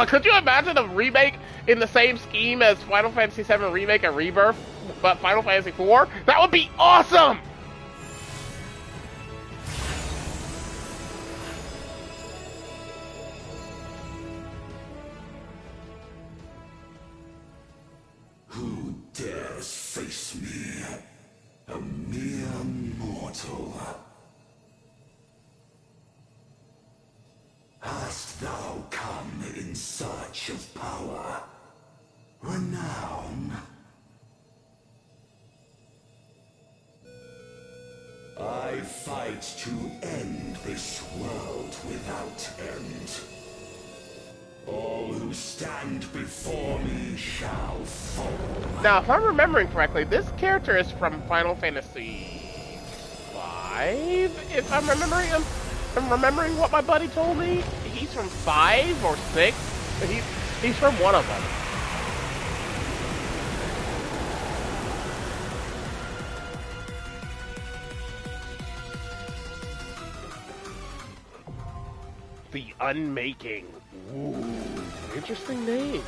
Could you imagine a remake in the same scheme as Final Fantasy VII Remake and Rebirth, but Final Fantasy IV? That would be awesome! Who dares face me? A mere mortal. Hast thou come in search of power, renown? I fight to end this world without end. All who stand before me shall fall. Now, if I'm remembering correctly, this character is from Final Fantasy V, if I'm remembering what my buddy told me. He's from 5 or 6. He's from one of them. The Unmaking. Ooh, interesting name.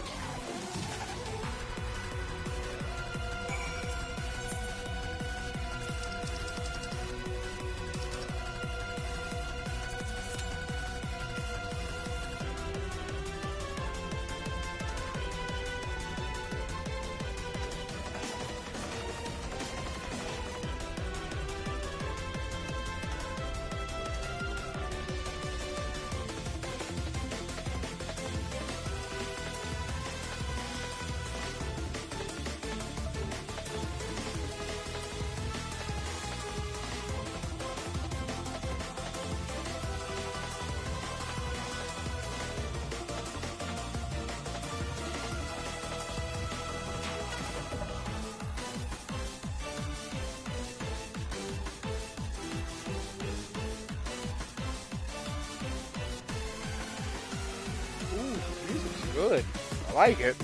Good. I like it.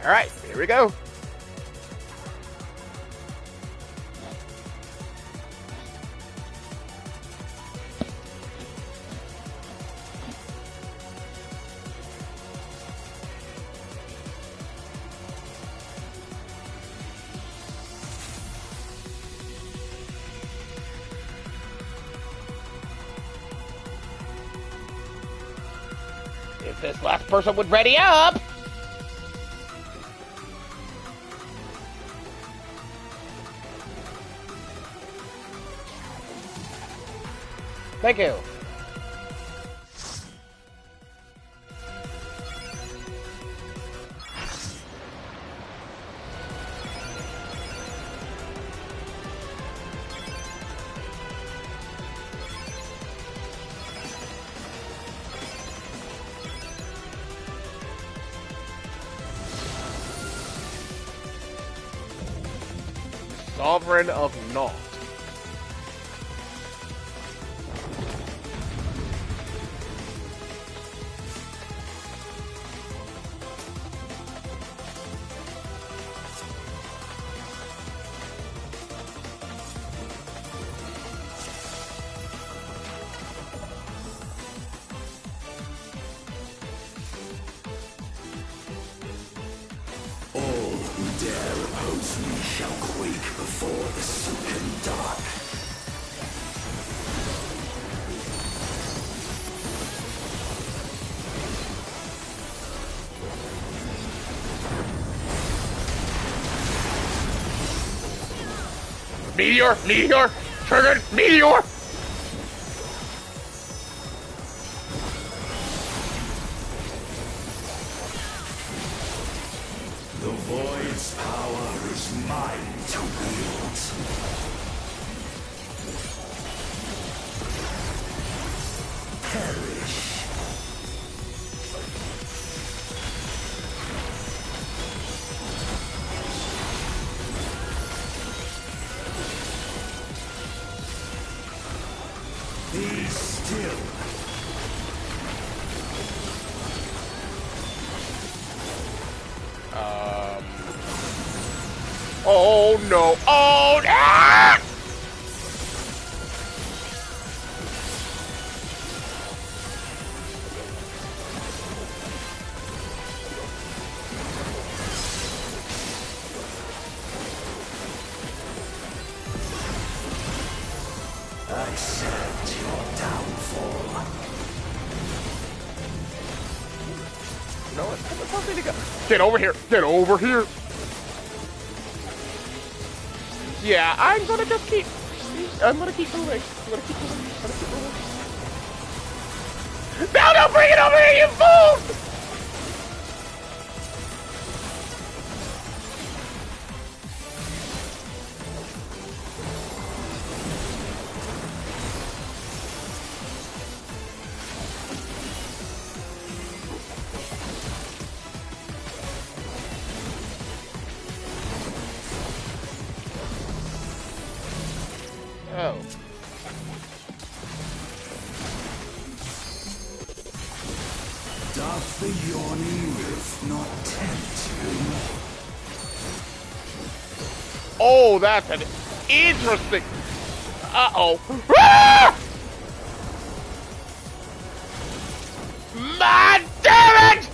Alright, here we go. If this last person would ready up! Thank you. Sovereign of Naught. Meteor! Meteor! Triggered! Meteor! The Void's power is mine to wield. Perish. Be still. Oh no! Oh no! Accept your downfall. No, it's something to go. Get over here! Get over here! Yeah, I'm gonna just keep. I'm gonna keep moving. I'm gonna keep moving. I'm gonna keep moving. No, don't bring it over here, you fool! Oh. Doth the yawning rift not tempt you? Oh, that's an interesting. Uh-oh. Ah! Man, damn it!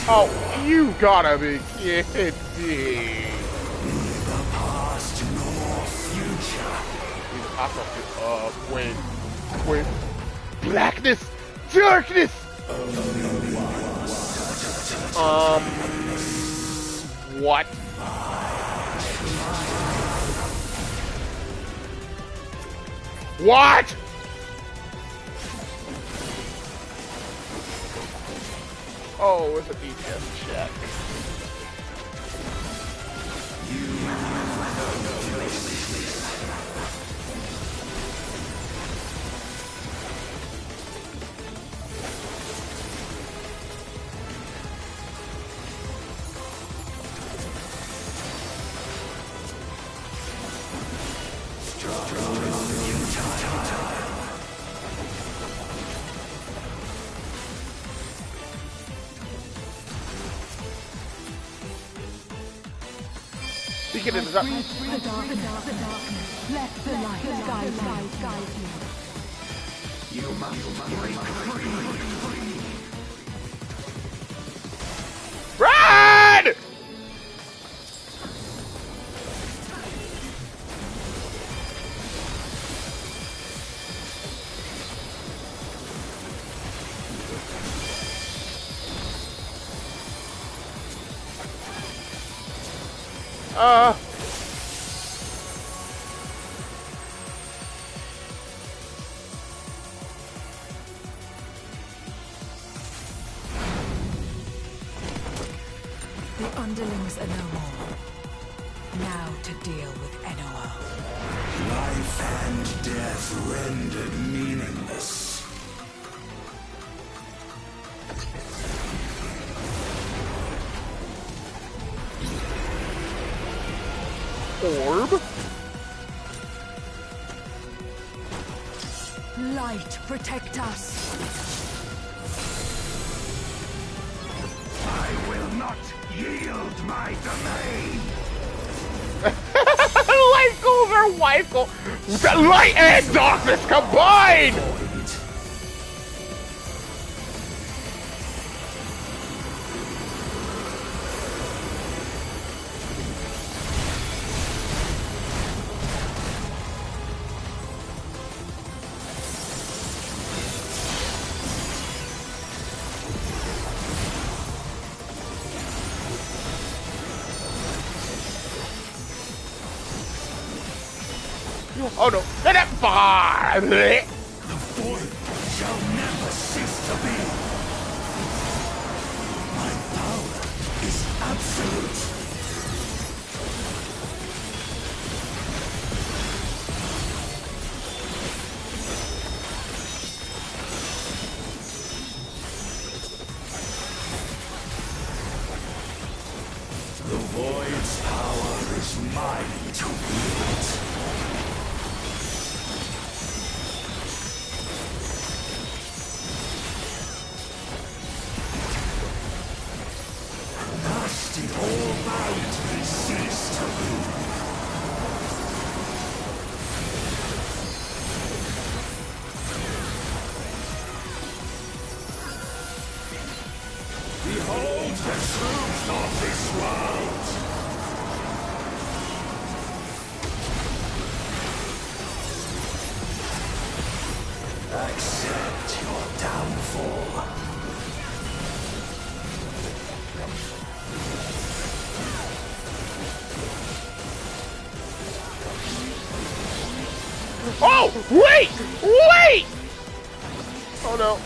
Oh, you gotta be kidding me. Neither past nor future. Wait. Blackness! Darkness! What? What? Oh, it's a DPS check. Speaking of the dark. Let the light guide you. You must break free. Run! The underlings are no more. Now to deal with NOO. Life and death rendered meaningless. Orb? Light, protect us. I will not yield my domain. Light goals are white goals. The light and darkness combined! Oh no, that far! The void shall never cease to be. My power is absolute. The void's power is mine to wield. Did all bound cease to be? Behold the truth of this world! Accept your downfall. Oh, wait! Wait! Oh no.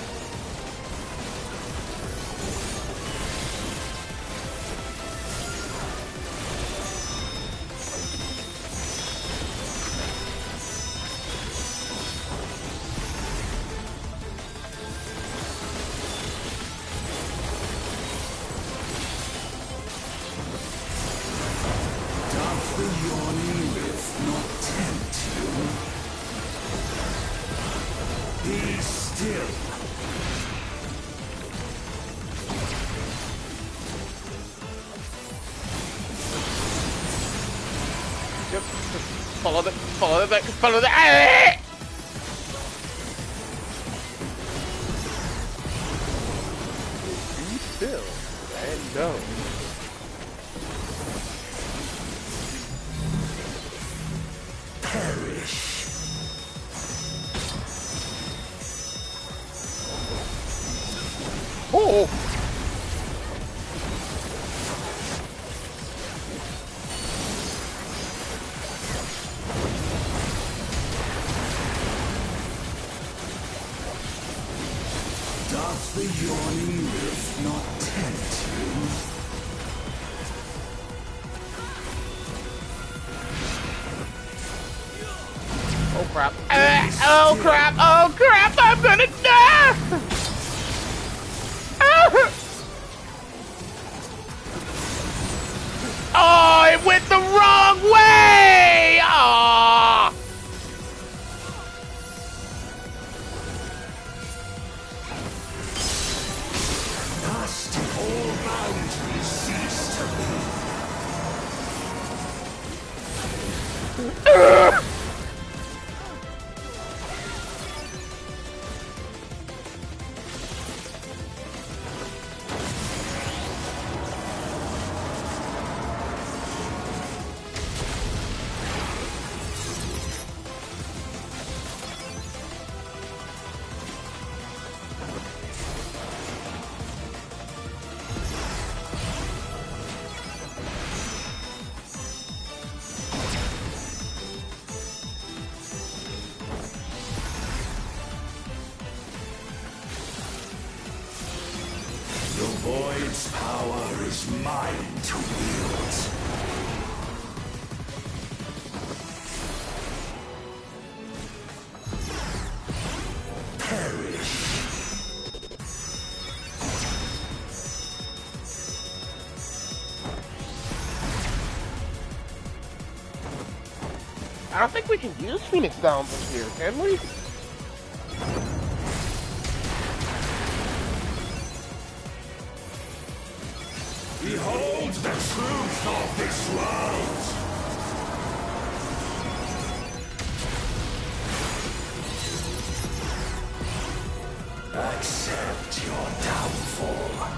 Doth the yawning rift not tempt you? Be still. Yep. Follow the ah! Be still and know. Perish. Oh! Doth the yawning rift not tempt you? Oh crap. Oh crap. Oh crap. I'm gonna die. Oh, it went the wrong way. Oh. is mine to wield. Perish. I don't think we can use Phoenix Downs in here, can we? Behold the truth of this world! Accept your downfall.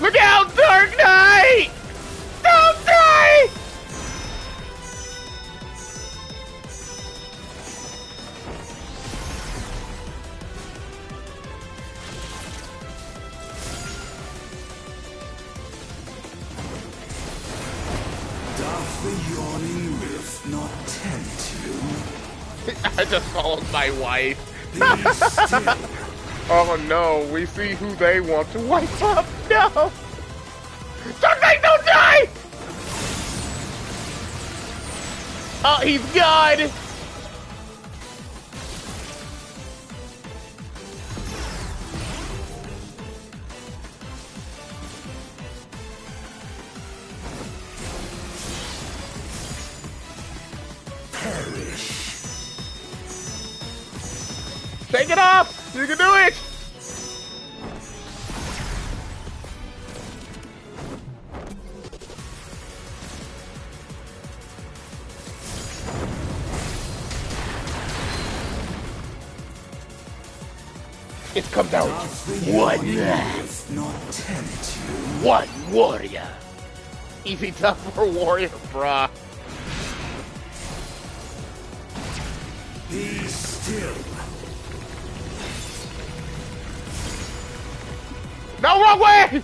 Look out, Dark Knight! Don't die! Doth the yawning rift not tempt you? I just followed my wife. Be still. Oh no, we see who they want to wipe up. No! Dark Knight, don't die! Oh, he's gone! Perish. Shake it off! You can do it! It comes out. One man. Not tempt you. One warrior. Easy tough for warrior, brah. Be still. No, wrong way!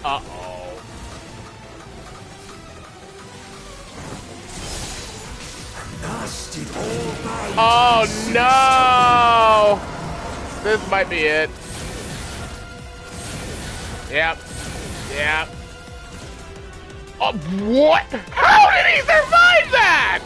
Uh-oh. Thus did all bow. Oh no! This might be it. Yep. Yep. Oh, what? How did he survive that?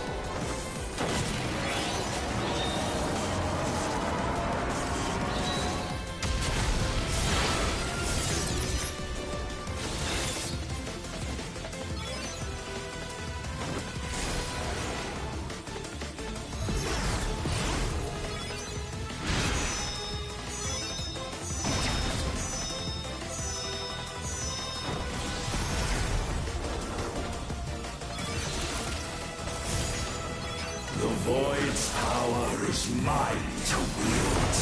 The void's power is mine to wield.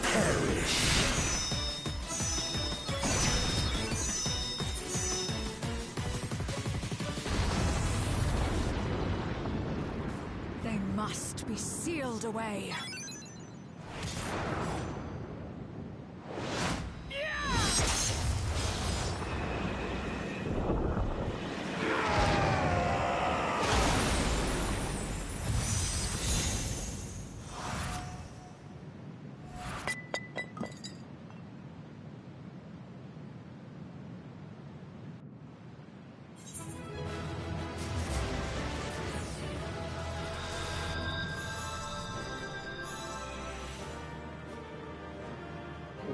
Perish. They must be sealed away.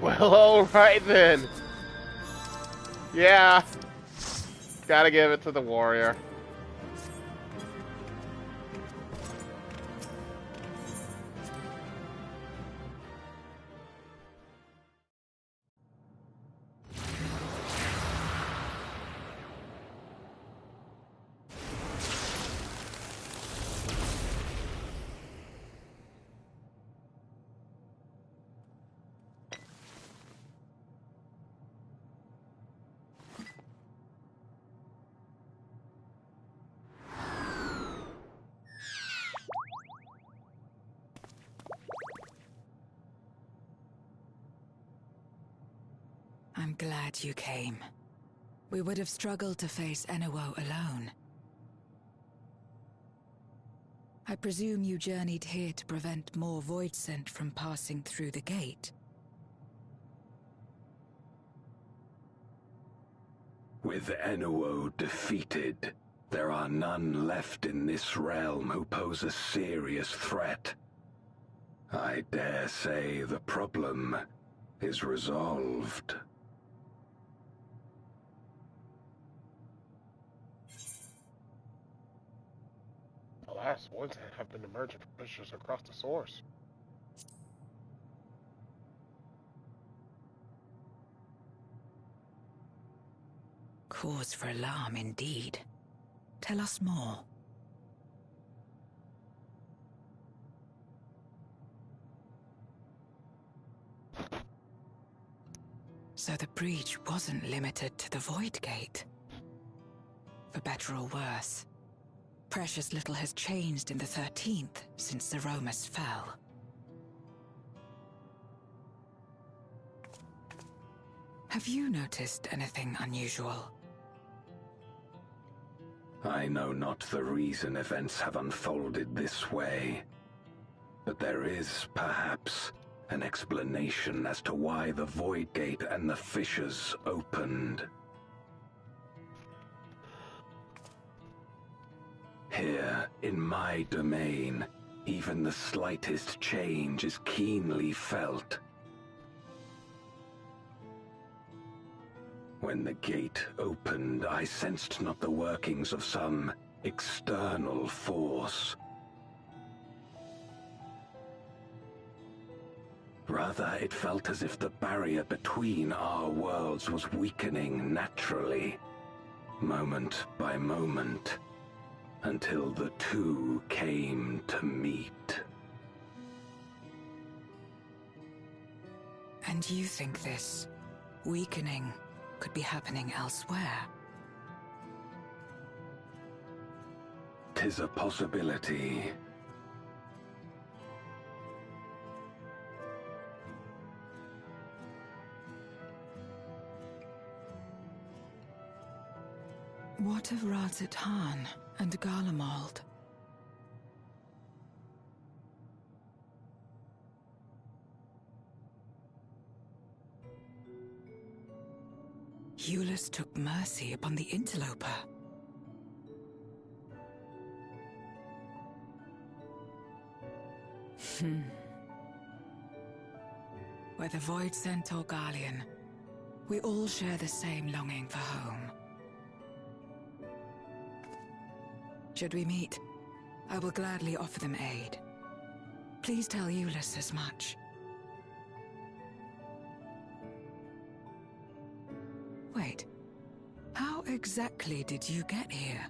Well, alright then. Yeah. Gotta give it to the warrior. I'm glad you came. We would have struggled to face Enuo alone. I presume you journeyed here to prevent more Void Scent from passing through the gate. With Enuo defeated, there are none left in this realm who pose a serious threat. I dare say the problem is resolved. Alas, voids have been emerging from fissures across the source. Cause for alarm indeed. Tell us more. So the breach wasn't limited to the Void Gate. For better or worse, precious little has changed in the 13th since Zeromus fell. Have you noticed anything unusual? I know not the reason events have unfolded this way, but there is, perhaps, an explanation as to why the Void Gate and the fissures opened. Here, in my domain, even the slightest change is keenly felt. When the gate opened, I sensed not the workings of some external force. Rather, it felt as if the barrier between our worlds was weakening naturally, moment by moment, until the two came to meet. And you think this weakening could be happening elsewhere? 'Tis a possibility. What of Razat-Han and Garlemald? Eulus took mercy upon the interloper. Whether Void Scent or Garlean, we all share the same longing for home. Should we meet, I will gladly offer them aid. Please tell Eulus as much. Wait, how exactly did you get here?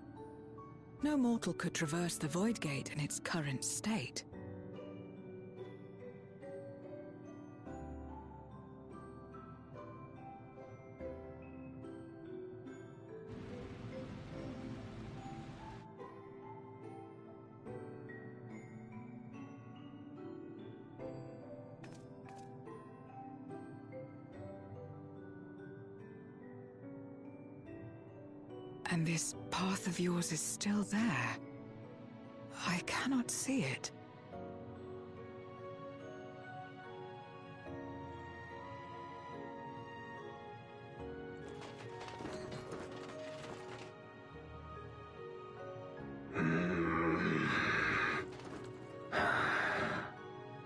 No mortal could traverse the Void Gate in its current state. And this path of yours is still there. I cannot see it.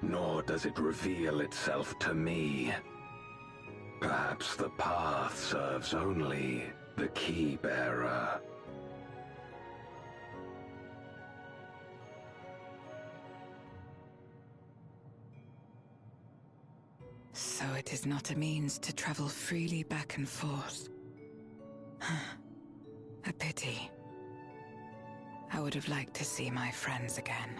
Nor does it reveal itself to me. Perhaps the path serves only the key bearer. So it is not a means to travel freely back and forth. A pity. I would have liked to see my friends again.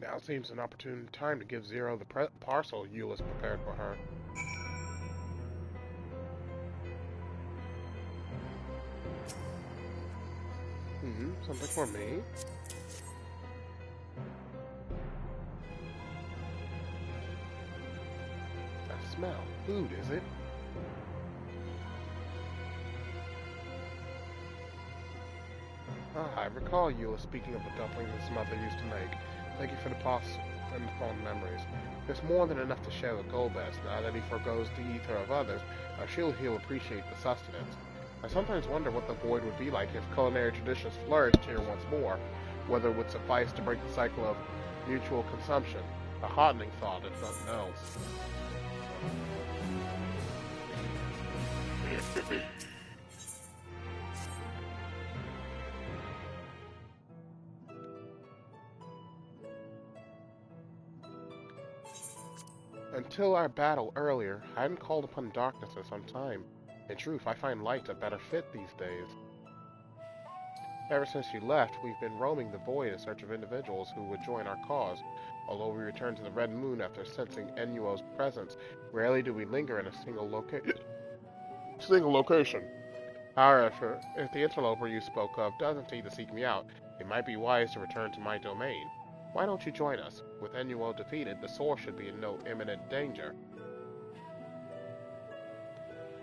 Now seems an opportune time to give Zero the parcel Eulus prepared for her. Something for me. That smell. Food, is it? Ah, I recall you were speaking of the dumplings his mother used to make. Thank you for the past and fond memories. There's more than enough to share with Golbez. Now that he forgoes the ether of others, I'm sure he'll appreciate the sustenance. I sometimes wonder what the void would be like if culinary traditions flourished here once more, whether it would suffice to break the cycle of mutual consumption. A heartening thought, if nothing else. Until our battle earlier, I hadn't called upon darkness in some time. In truth, I find light a better fit these days. Ever since you left, we've been roaming the void in search of individuals who would join our cause. Although we return to the Red Moon after sensing Enuo's presence, rarely do we linger in a single location. However, if the interloper you spoke of does indeed seek me out, it might be wise to return to my domain. Why don't you join us? With Enuo defeated, the source should be in no imminent danger.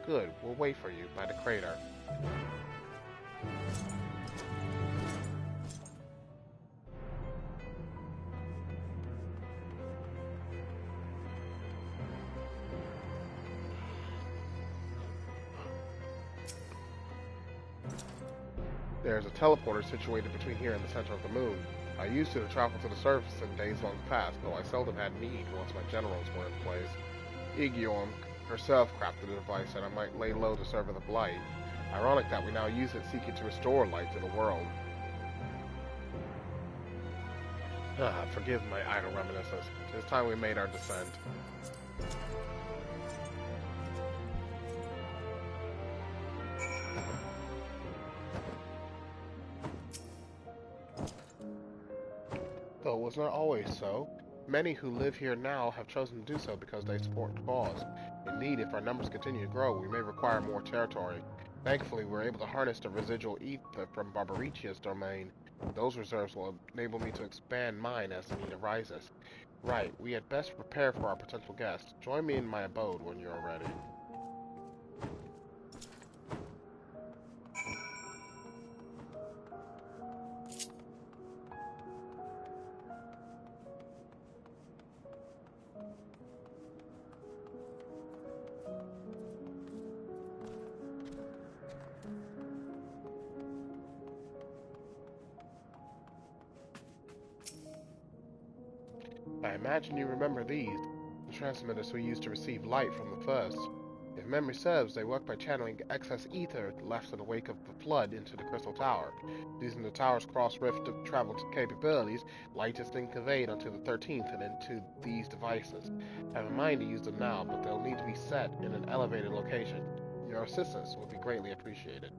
Good, we'll wait for you by the crater. There's a teleporter situated between here and the center of the moon. I used it to travel to the surface in days long past, though I seldom had need once my generals were in place. Igyorm herself crafted a device that I might lay low to serve as a blight. Ironic that we now use it seeking to restore light to the world. Forgive my idle reminiscence. It's time we made our descent. Though it was not always so. Many who live here now have chosen to do so because they support the cause. Indeed, if our numbers continue to grow, we may require more territory. Thankfully, we're able to harness the residual ether from Barbaricia's domain. Those reserves will enable me to expand mine as the need arises. Right, we had best prepare for our potential guest. Join me in my abode when you are ready. I imagine you remember these, the transmitters we used to receive light from the first. If memory serves, they work by channeling excess ether left in the wake of the flood into the Crystal Tower. Using the tower's cross-rift travel capabilities, light is then conveyed onto the 13th and into these devices. I have a mind to use them now, but they'll need to be set in an elevated location. Your assistance would be greatly appreciated.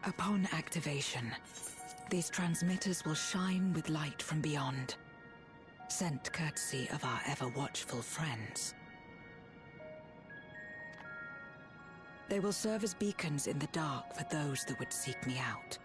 Upon activation, these transmitters will shine with light from beyond, sent courtesy of our ever-watchful friends. They will serve as beacons in the dark for those that would seek me out.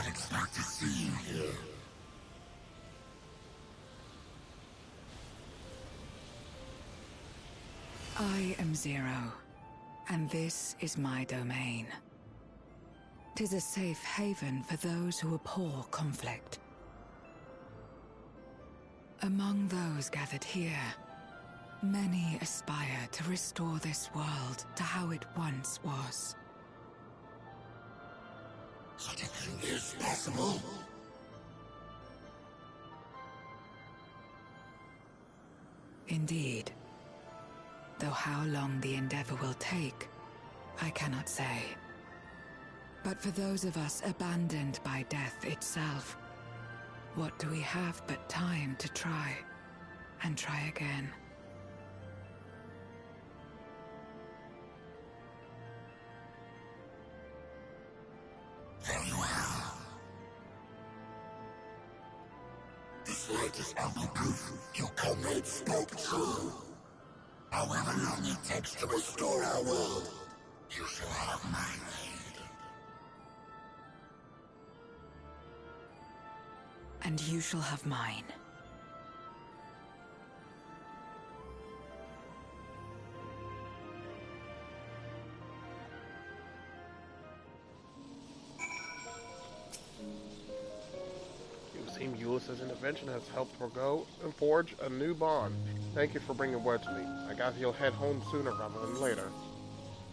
not expect to see you here. I am Zero, and this is my domain. 'Tis a safe haven for those who abhor conflict. Among those gathered here, many aspire to restore this world to how it once was. Such a thing is possible. Indeed. Though how long the endeavor will take, I cannot say. But for those of us abandoned by death itself, what do we have but time to try, and try again? Very well. The slightest amplitude your comrade spoke true. However long it takes to restore our world, you shall have my aid. And you shall have mine. It would seem Ulysses' intervention has helped forgo and forge a new bond. Thank you for bringing word to me. I guess you'll head home sooner rather than later.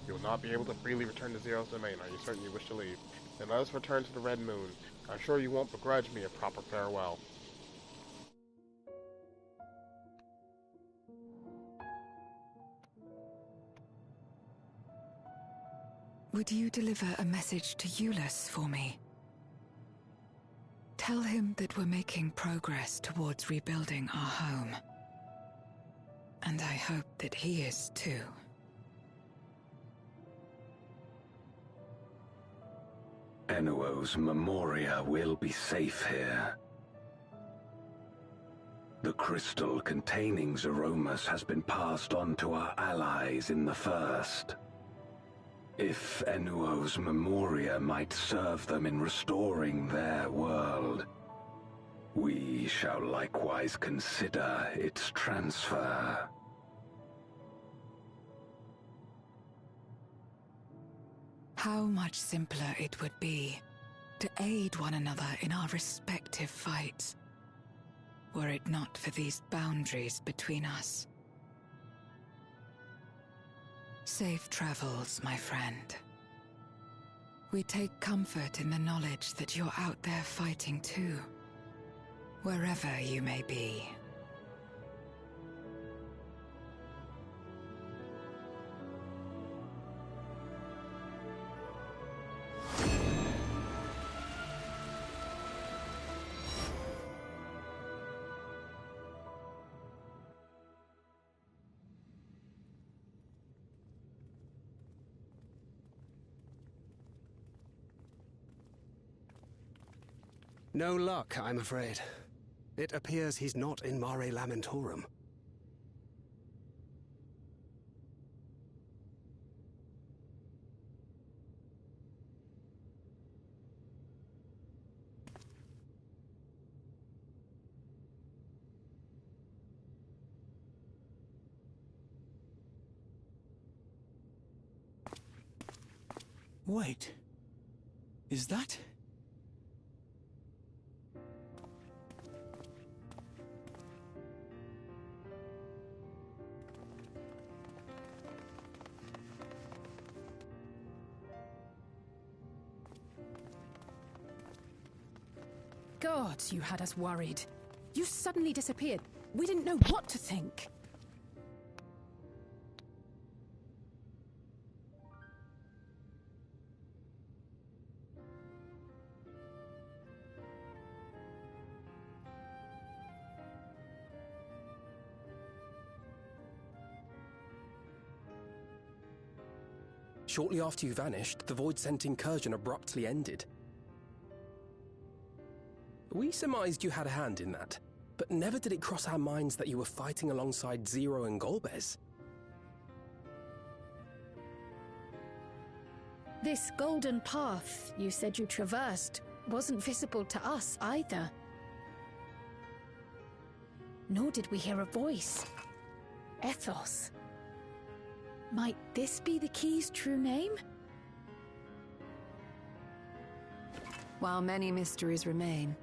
You will not be able to freely return to Zero's domain. Are you certain you wish to leave? Then let us return to the Red Moon. I'm sure you won't begrudge me a proper farewell. Would you deliver a message to Ulysses for me? Tell him that we're making progress towards rebuilding our home. And I hope that he is too. Enuo's Memoria will be safe here. The crystal containing Zeromus has been passed on to our allies in the First. If Enuo's Memoria might serve them in restoring their world, we shall likewise consider its transfer. How much simpler it would be to aid one another in our respective fights, were it not for these boundaries between us. Safe travels, my friend. We take comfort in the knowledge that you're out there fighting too, wherever you may be. No luck, I'm afraid. It appears he's not in Mare Lamentorum. Wait. Is that... God, you had us worried. You suddenly disappeared. We didn't know what to think. Shortly after you vanished, the Void-sent incursion abruptly ended. We surmised you had a hand in that, but never did it cross our minds that you were fighting alongside Zero and Golbez. This golden path you said you traversed, wasn't visible to us either. Nor did we hear a voice. Ethos. Might this be the key's true name? While many mysteries remain,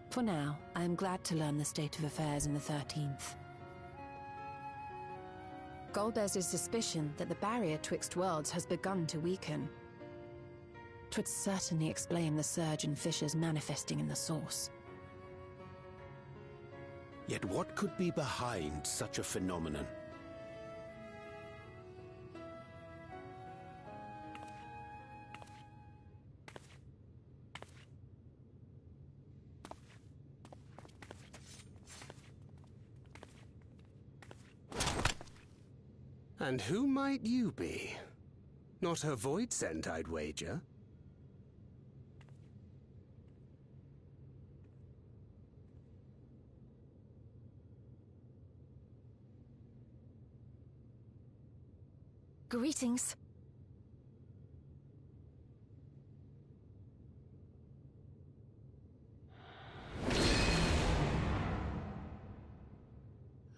for now, I am glad to learn the state of affairs in the 13th. Golbez's suspicion that the barrier twixt worlds has begun to weaken. 'Twould certainly explain the surge in fissures manifesting in the source. Yet what could be behind such a phenomenon? And who might you be? Not a void scent, I'd wager. Greetings.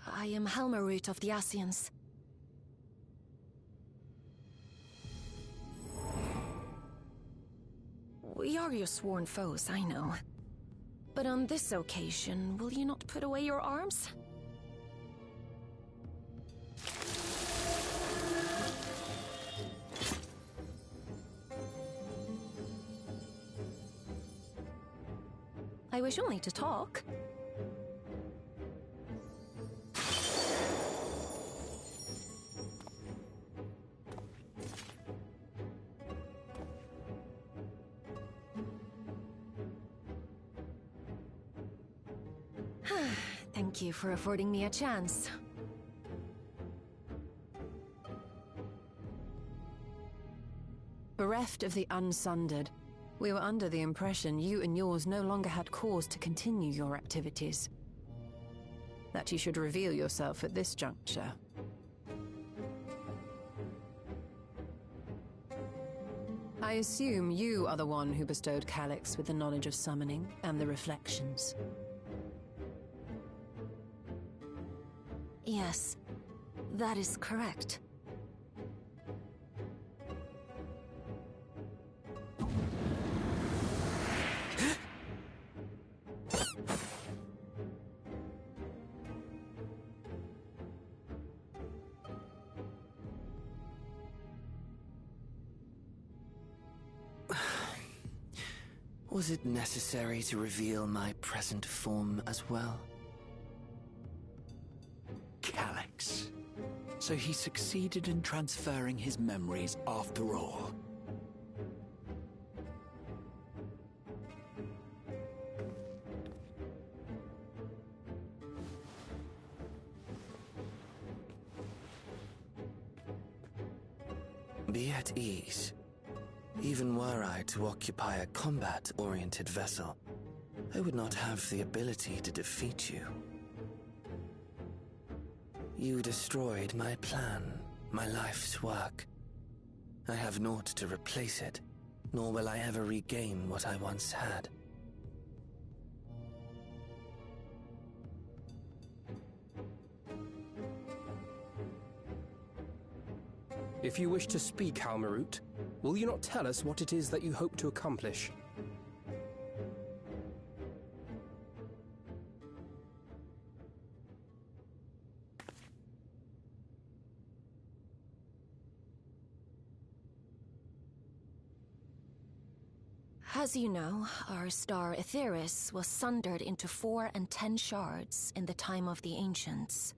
I am Helmarut of the Asians. We are your sworn foes, I know. But on this occasion, will you not put away your arms? I wish only to talk. Thank you for affording me a chance. Bereft of the Unsundered, we were under the impression you and yours no longer had cause to continue your activities. That you should reveal yourself at this juncture. I assume you are the one who bestowed Calyx with the knowledge of summoning and the reflections. Yes, that is correct. Was it necessary to reveal my present form as well? Calyx. So he succeeded in transferring his memories after all. Be at ease. Even were I to occupy a combat-oriented vessel, I would not have the ability to defeat you. You destroyed my plan, my life's work. I have naught to replace it, nor will I ever regain what I once had. If you wish to speak, Helmarut, will you not tell us what it is that you hope to accomplish? As you know, our star Aetheris was sundered into 4 and 10 shards in the time of the Ancients.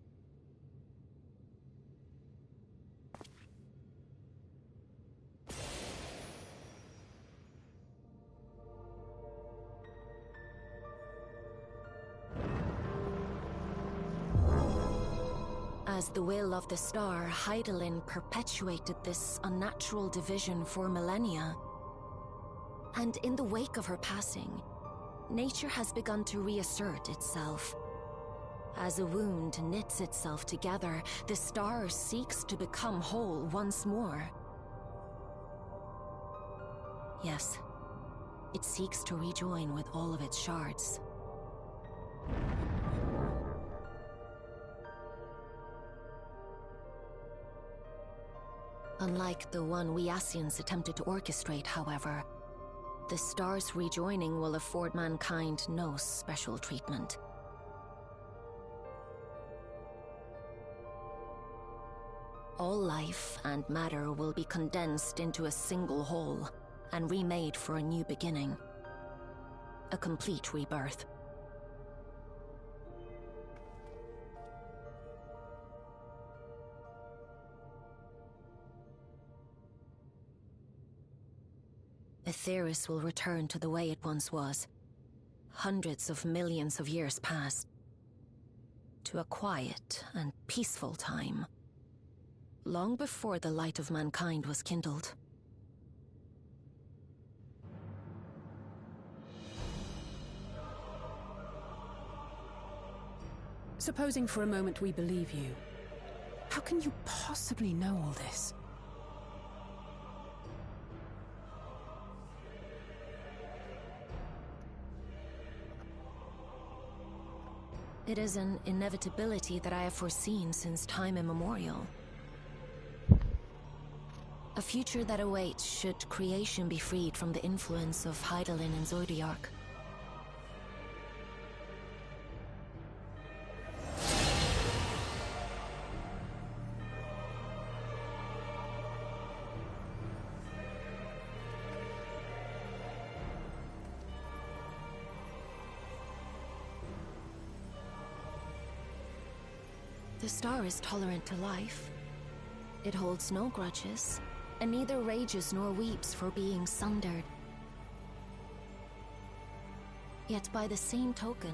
As the will of the star, Hydaelyn perpetuated this unnatural division for millennia. And in the wake of her passing, nature has begun to reassert itself. As a wound knits itself together, the star seeks to become whole once more. Yes, It seeks to rejoin with all of its shards. Unlike the one we Ascians attempted to orchestrate, however, the stars rejoining will afford mankind no special treatment. All life and matter will be condensed into a single whole and remade for a new beginning. A complete rebirth. Aetheris will return to the way it once was. Hundreds of millions of years past. To a quiet and peaceful time. Long before the light of mankind was kindled. Supposing for a moment we believe you, how can you possibly know all this? It is an inevitability that I have foreseen since time immemorial. A future that awaits should creation be freed from the influence of Hydaelyn and Zodiark. The star is tolerant to life. It holds no grudges, and neither rages nor weeps for being sundered. Yet by the same token,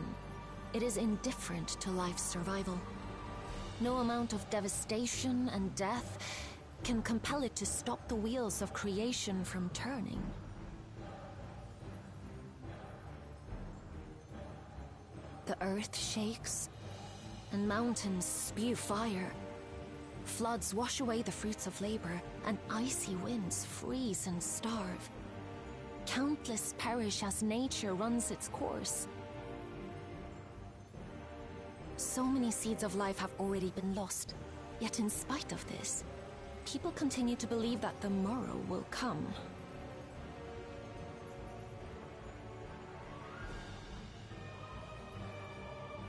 it is indifferent to life's survival. No amount of devastation and death can compel it to stop the wheels of creation from turning. The earth shakes, and mountains spew fire. Floods wash away the fruits of labor, and icy winds freeze and starve. Countless perish as nature runs its course. So many seeds of life have already been lost. Yet in spite of this, people continue to believe that the morrow will come.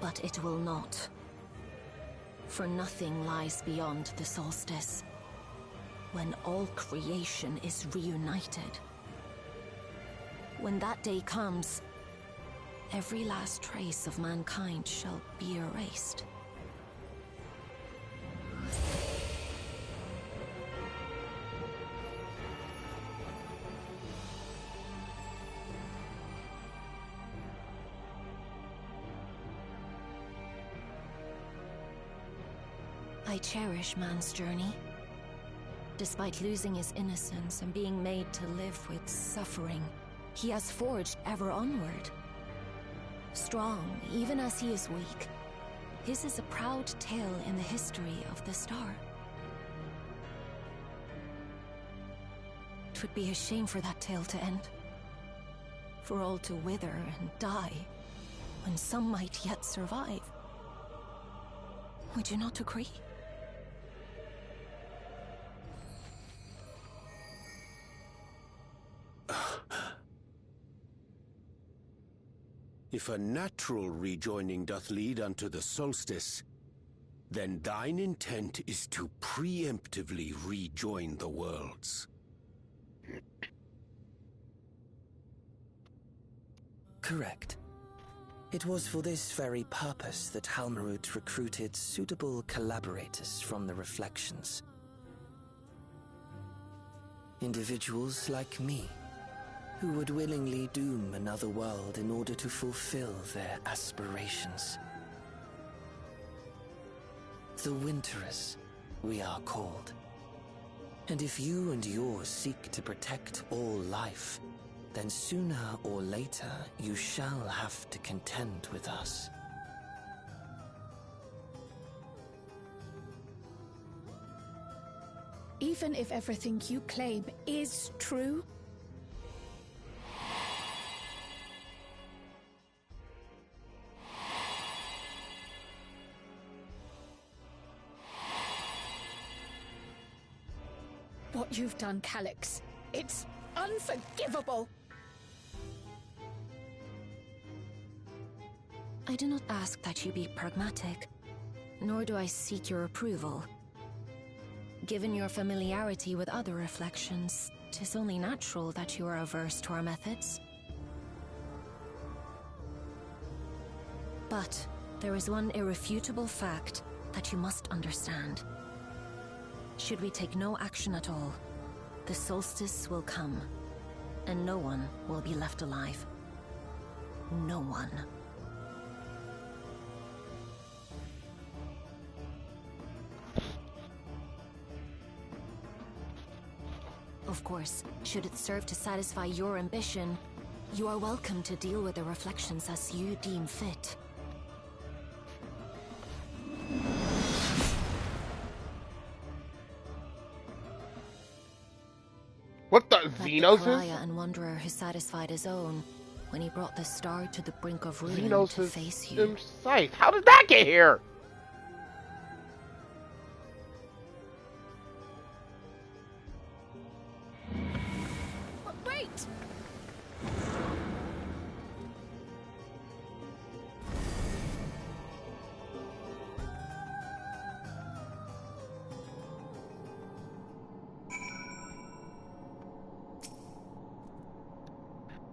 But it will not. For nothing lies beyond the solstice, when all creation is reunited. When that day comes, every last trace of mankind shall be erased. I cherish man's journey. Despite losing his innocence and being made to live with suffering, he has forged ever onward. Strong, even as he is weak, his is a proud tale in the history of the star. It would be a shame for that tale to end. For all to wither and die, when some might yet survive. Would you not agree? If a natural rejoining doth lead unto the solstice, then thine intent is to preemptively rejoin the worlds. Correct. It was for this very purpose that Halmarut recruited suitable collaborators from the Reflections. Individuals like me, who would willingly doom another world in order to fulfill their aspirations. The Winterers, we are called. And if you and yours seek to protect all life, then sooner or later you shall have to contend with us. Even if everything you claim is true, What you've done, Calyx, it's unforgivable! I do not ask that you be pragmatic, nor do I seek your approval. Given your familiarity with other reflections, 'tis only natural that you are averse to our methods. But there is one irrefutable fact that you must understand. Should we take no action at all, the solstice will come, and no one will be left alive. No one. Of course, should it serve to satisfy your ambition, you are welcome to deal with the reflections as you deem fit. What the like Xenos the pariah and wanderer who satisfied his own when he brought the star to the brink of ruin Xenos to is face you. Scythe. How did that get here? Wait!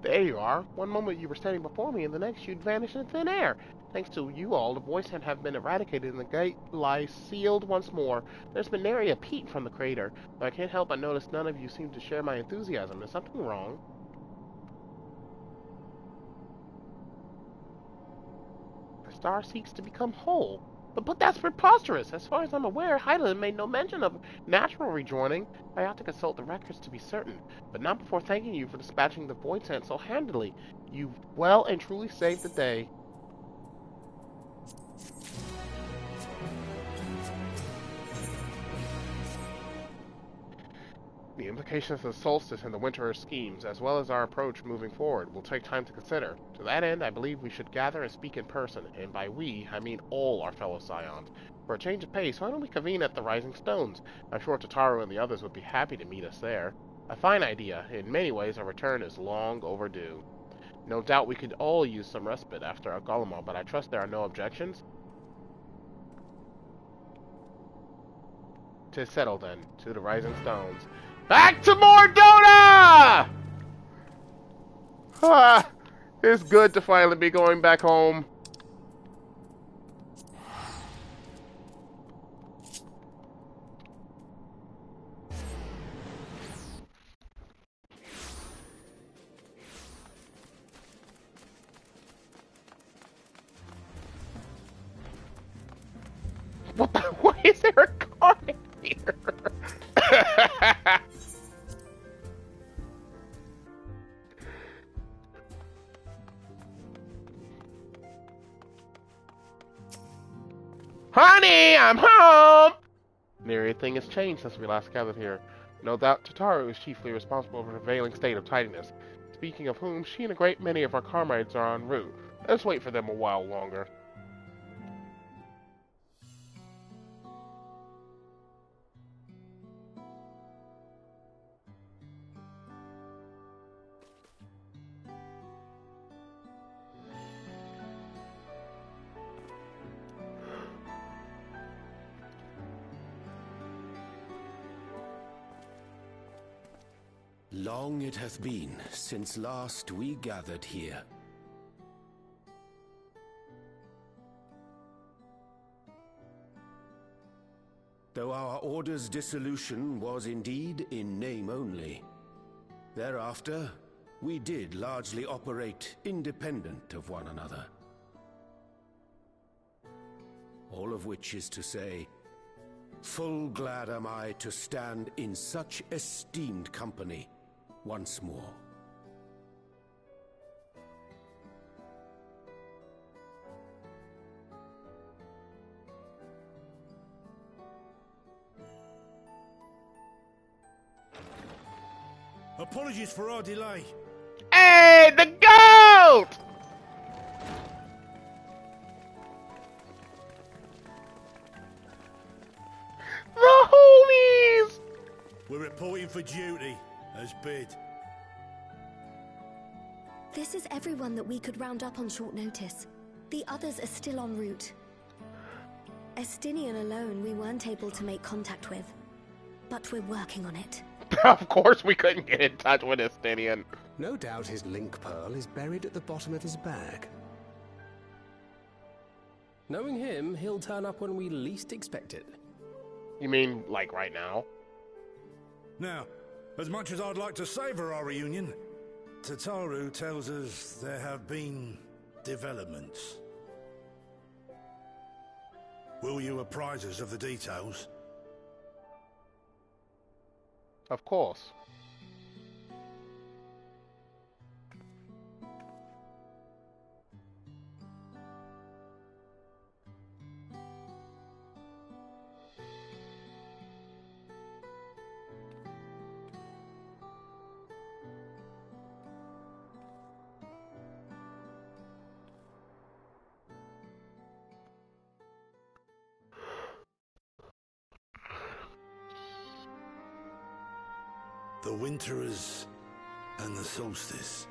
There you are. One moment you were standing before me, and the next you'd vanish in thin air. Thanks to you all, the voice have been eradicated and the gate lies sealed once more. There's been nary a peep from the crater, though I can't help but notice none of you seem to share my enthusiasm. Is something wrong? The star seeks to become whole. But that's preposterous. As far as I'm aware, Hydaelyn made no mention of natural rejoining. I ought to consult the records to be certain, but not before thanking you for dispatching the void sand so handily. You've well and truly saved the day. The implications of the solstice and the winter's schemes, as well as our approach moving forward, will take time to consider. To that end, I believe we should gather and speak in person, and by we, I mean all our fellow Scions. For a change of pace, why don't we convene at the Rising Stones? I'm sure Tataru and the others would be happy to meet us there. A fine idea. In many ways, our return is long overdue. No doubt we could all use some respite after our Golem, but I trust there are no objections. 'Tis settled then. To the Rising Stones. Back to Mordona! Ah, it's good to finally be going back home. What the? Why is there a car in here? Honey, I'm home! Nearly everything has changed since we last gathered here. No doubt Tataru is chiefly responsible for the prevailing state of tidiness. Speaking of whom, she and a great many of our comrades are en route. Let's wait for them a while longer. Long it hath been since last we gathered here. Though our order's dissolution was indeed in name only, thereafter we did largely operate independent of one another. All of which is to say, full glad am I to stand in such esteemed company once more. Apologies for our delay. Hey, the goat! The homies! We're reporting Reporting for duty, as bid. This is everyone that we could round up on short notice. The others are still en route. Estinian alone we weren't able to make contact with, but we're working on it. Of course we couldn't get in touch with Estinian. No doubt his link pearl is buried at the bottom of his bag. Knowing him, he'll turn up when we least expect it. You mean, like, right now? Now, as much as I'd like to savour our reunion, Tataru tells us there have been developments. Will you apprise us of the details? Of course. The Winterers and the Solstice.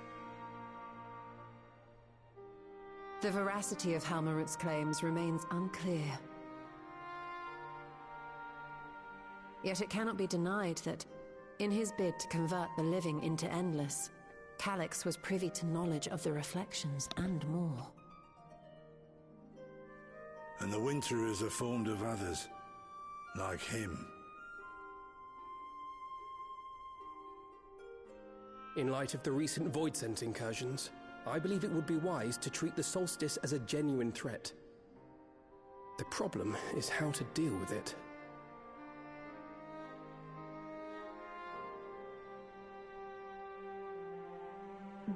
The veracity of Halmarut's claims remains unclear. Yet it cannot be denied that, in his bid to convert the living into endless, Calyx was privy to knowledge of the reflections and more. And the Winterers are formed of others, like him. In light of the recent Voidsent incursions, I believe it would be wise to treat the Solstice as a genuine threat. The problem is how to deal with it.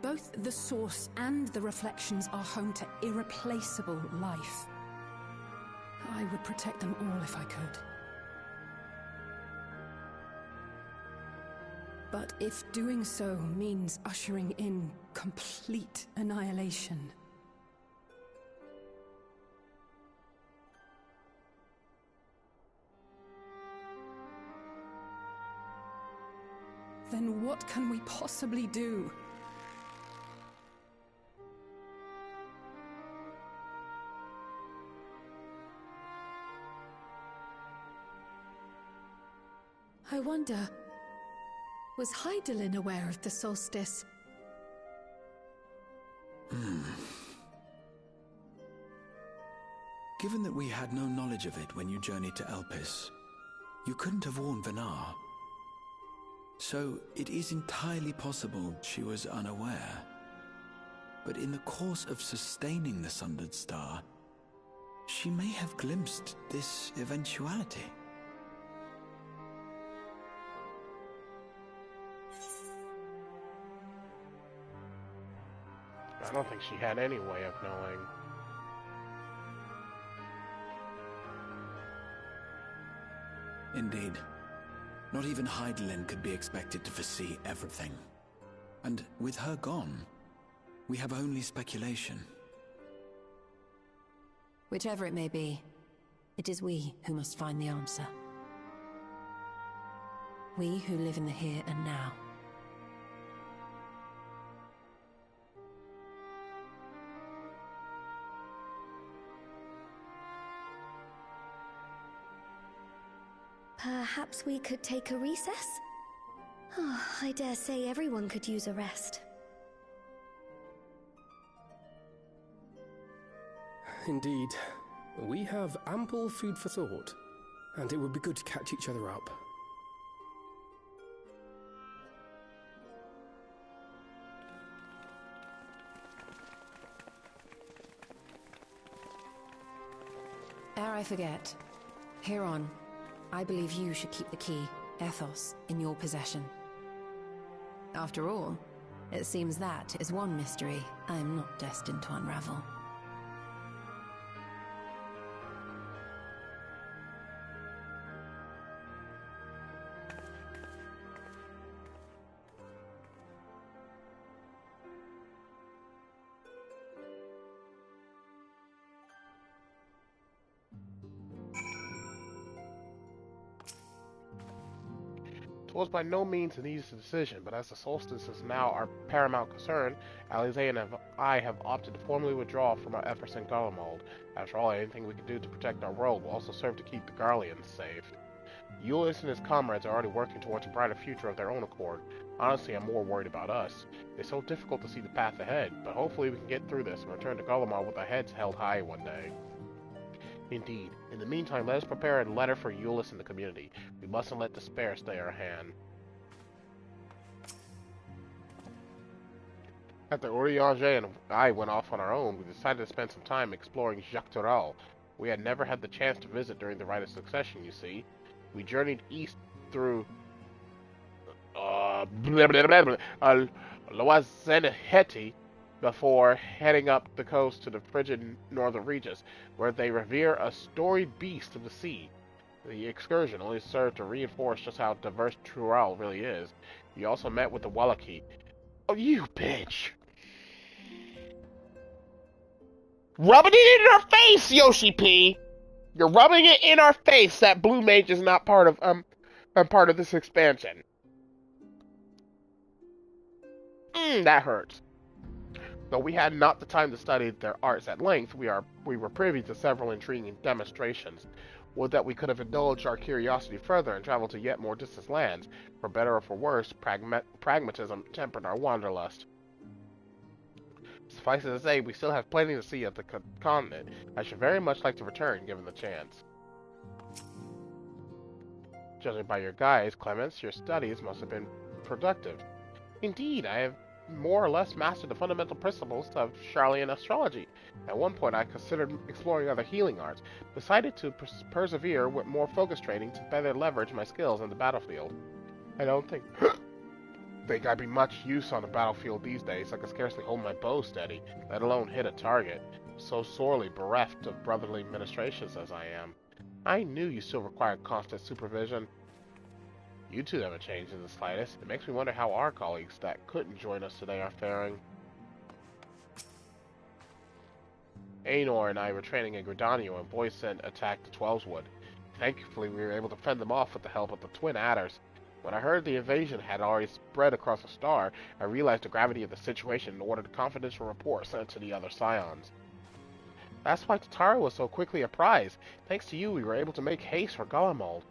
Both the Source and the Reflections are home to irreplaceable life. I would protect them all if I could. But if doing so means ushering in complete annihilation, then what can we possibly do? I wonder, was Hydaelyn aware of the solstice? Given that we had no knowledge of it when you journeyed to Elpis, you couldn't have warned Venar. So it is entirely possible she was unaware. But in the course of sustaining the Sundered Star, she may have glimpsed this eventuality. I don't think she had any way of knowing. Indeed. Not even Hydaelyn could be expected to foresee everything. And with her gone, we have only speculation. Whichever it may be, it is we who must find the answer. We who live in the here and now. Perhaps we could take a recess? Oh, I dare say everyone could use a rest. Indeed. We have ample food for thought, and it would be good to catch each other up. Ere I forget, Heron, I believe you should keep the key, Ethos, in your possession. After all, it seems that is one mystery I am not destined to unravel. It was by no means an easy decision, but as the solstice is now our paramount concern, Alize and I have opted to formally withdraw from our efforts in Garlemald. After all, anything we can do to protect our world will also serve to keep the Garleans safe. Ulysses and his comrades are already working towards a brighter future of their own accord. Honestly, I'm more worried about us. It's so difficult to see the path ahead, but hopefully we can get through this and return to Garlemald with our heads held high one day. Indeed. In the meantime, let us prepare a letter for Ulysses and the community. We mustn't let despair stay our hand. After Urianger and I went off on our own, we decided to spend some time exploring Tomoya. We had never had the chance to visit during the Rite of Succession, you see. We journeyed east through Loazenheti before heading up the coast to the frigid northern reaches, where they revere a storied beast of the sea. The excursion only served to reinforce just how diverse Trural really is. We also met with the Wallaki. Oh, you bitch! Rubbing it in our face, Yoshi P! You're rubbing it in our face that Blue Mage is not part of this expansion. That hurts. Though we had not the time to study their arts at length, we were privy to several intriguing demonstrations. Would that we could have indulged our curiosity further and traveled to yet more distant lands. For better or for worse, pragmatism tempered our wanderlust. Suffice it to say, we still have plenty to see of the continent. I should very much like to return, given the chance. Judging by your guise, Clemens, your studies must have been productive. Indeed, I have more or less mastered the fundamental principles of Charlian astrology. At one point, I considered exploring other healing arts, decided to persevere with more focused training to better leverage my skills in the battlefield. I don't think I'd be much use on the battlefield these days. I can scarcely hold my bow steady, let alone hit a target. So sorely bereft of brotherly ministrations as I am. I knew you still required constant supervision. You two haven't changed in the slightest. It makes me wonder how our colleagues that couldn't join us today are faring. Aenor and I were training in Gridania when Boysen attacked the Twelveswood. Thankfully, we were able to fend them off with the help of the Twin Adders. When I heard the invasion had already spread across the star, I realized the gravity of the situation and ordered a confidential report sent to the other Scions. That's why Tatara was so quickly apprised. Thanks to you, we were able to make haste for Garlemald.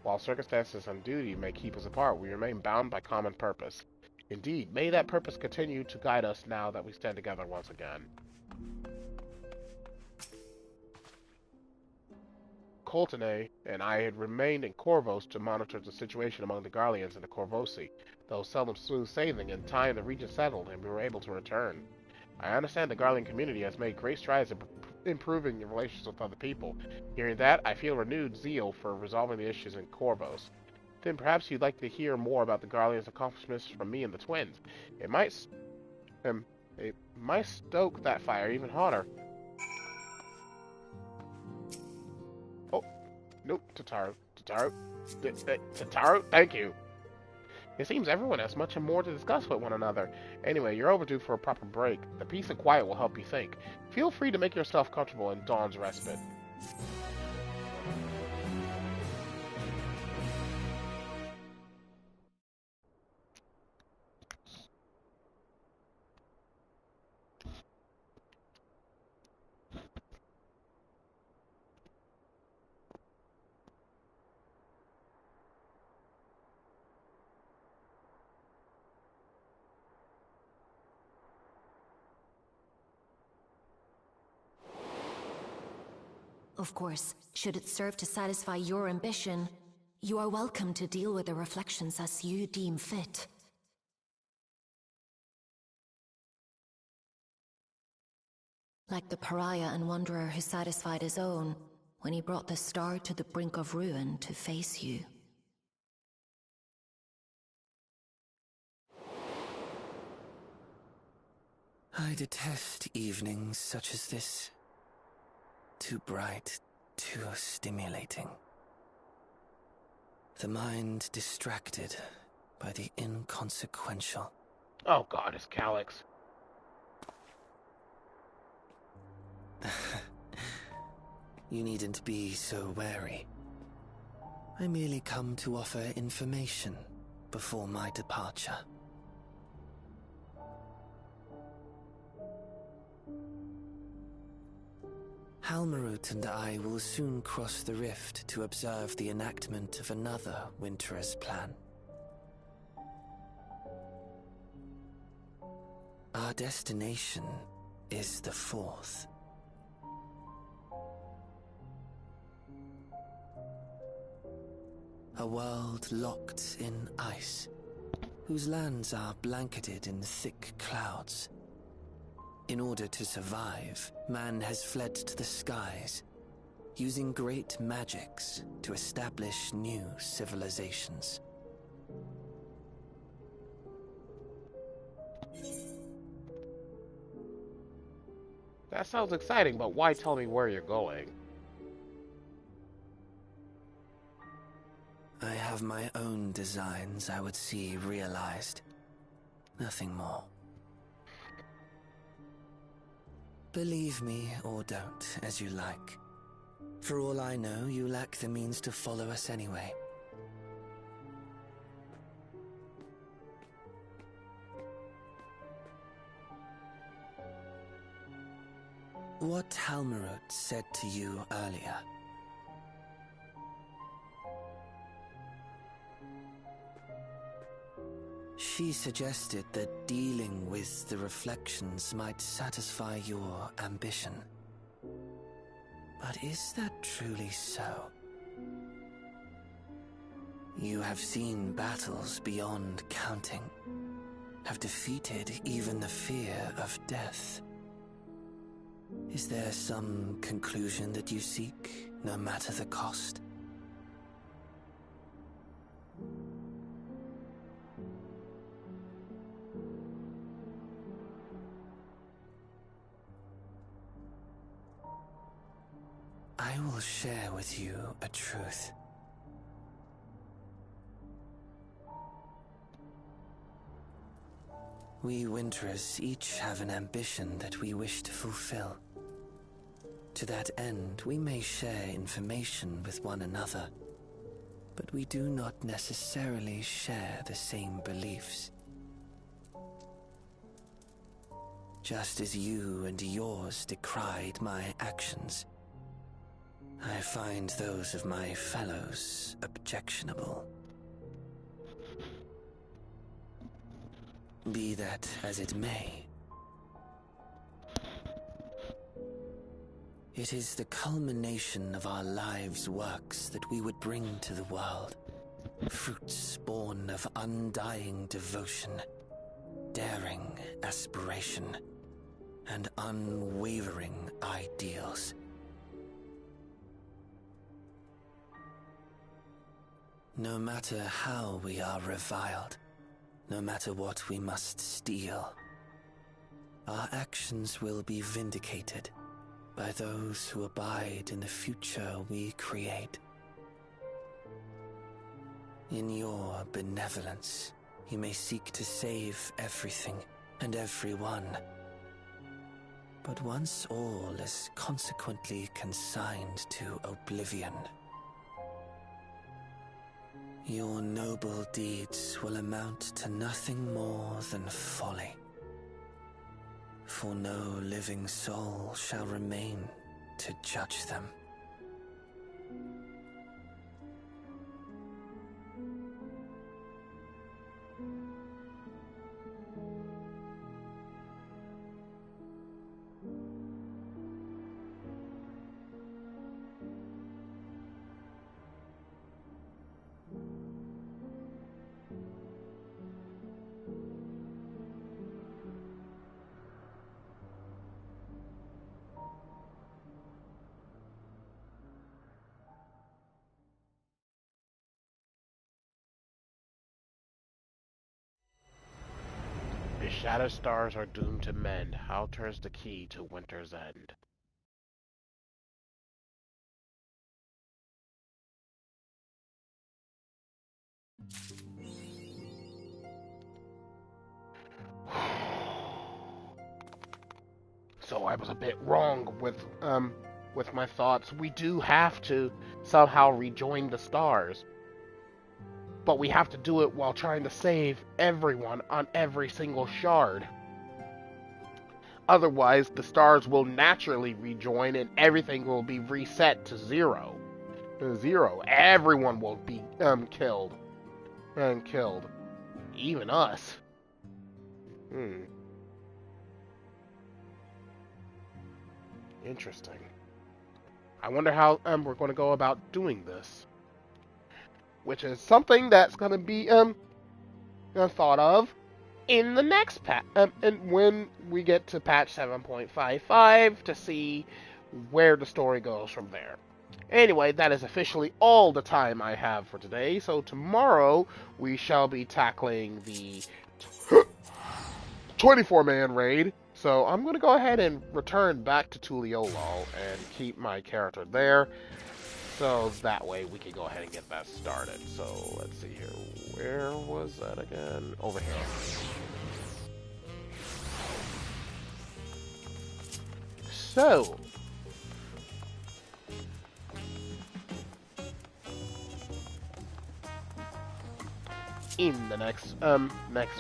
While circumstances and duty may keep us apart, we remain bound by common purpose. Indeed, may that purpose continue to guide us now that we stand together once again. Coltene and I had remained in Corvos to monitor the situation among the Garleans and the Corvosi, though seldom smooth sailing. In time the region settled and we were able to return. I understand the Garlean community has made great strides in improving your relations with other people. Hearing that, I feel renewed zeal for resolving the issues in Corvos. Then perhaps you'd like to hear more about the Garlean's accomplishments from me and the twins. It might stoke that fire even hotter. Oh, nope, Tataru, thank you. It seems everyone has much more to discuss with one another. Anyway, you're overdue for a proper break. The peace and quiet will help you think. Feel free to make yourself comfortable in Dawn's respite. Of course, should it serve to satisfy your ambition, you are welcome to deal with the reflections as you deem fit. Like the pariah and wanderer who satisfied his own when he brought the star to the brink of ruin to face you. I detest evenings such as this. Too bright, too stimulating. The mind distracted by the inconsequential. Oh god, it's Calyx. You needn't be so wary. I merely come to offer information, before my departure. Halmarut and I will soon cross the rift to observe the enactment of another Winter's plan. Our destination is the fourth. A world locked in ice, whose lands are blanketed in thick clouds. In order to survive, man has fled to the skies, using great magics to establish new civilizations. That sounds exciting, but why tell me where you're going? I have my own designs I would see realized. Nothing more. Believe me or don't, as you like. For all I know, you lack the means to follow us anyway. What Halmarut said to you earlier. She suggested that dealing with the reflections might satisfy your ambition. But is that truly so? You have seen battles beyond counting, have defeated even the fear of death. Is there some conclusion that you seek, no matter the cost? I will share with you a truth. We Winterers each have an ambition that we wish to fulfill. To that end, we may share information with one another, but we do not necessarily share the same beliefs. Just as you and yours decried my actions, I find those of my fellows objectionable. Be that as it may, it is the culmination of our lives' works that we would bring to the world. Fruits born of undying devotion, daring aspiration, and unwavering ideals. No matter how we are reviled, no matter what we must steal, our actions will be vindicated by those who abide in the future we create. In your benevolence, you may seek to save everything and everyone. But once all is consequently consigned to oblivion, your noble deeds will amount to nothing more than folly. For no living soul shall remain to judge them. The shadow stars are doomed to mend. How turns the key to winter's end? So I was a bit wrong with my thoughts. We do have to somehow rejoin the stars. but we have to do it while trying to save everyone on every single shard. Otherwise, the stars will naturally rejoin and everything will be reset to zero. Everyone will be killed. Even us. Interesting. I wonder how we're going to go about doing this. Which is something that's going to be thought of in the next patch, and when we get to patch 7.55 to see where the story goes from there. Anyway, that is officially all the time I have for today, so tomorrow we shall be tackling the 24-man raid. So I'm going to go ahead and return back to Tuliolol and keep my character there, so that way we can go ahead and get that started. So let's see here, where was that again? Over here. So, in the next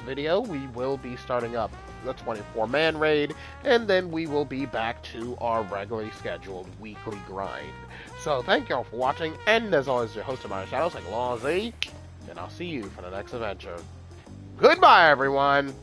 video, we will be starting up the 24-man raid, and then we will be back to our regularly scheduled weekly grind. So thank y'all for watching, and as always, your host TheAmariaShadow, saying long Z, and I'll see you for the next adventure. Goodbye, everyone!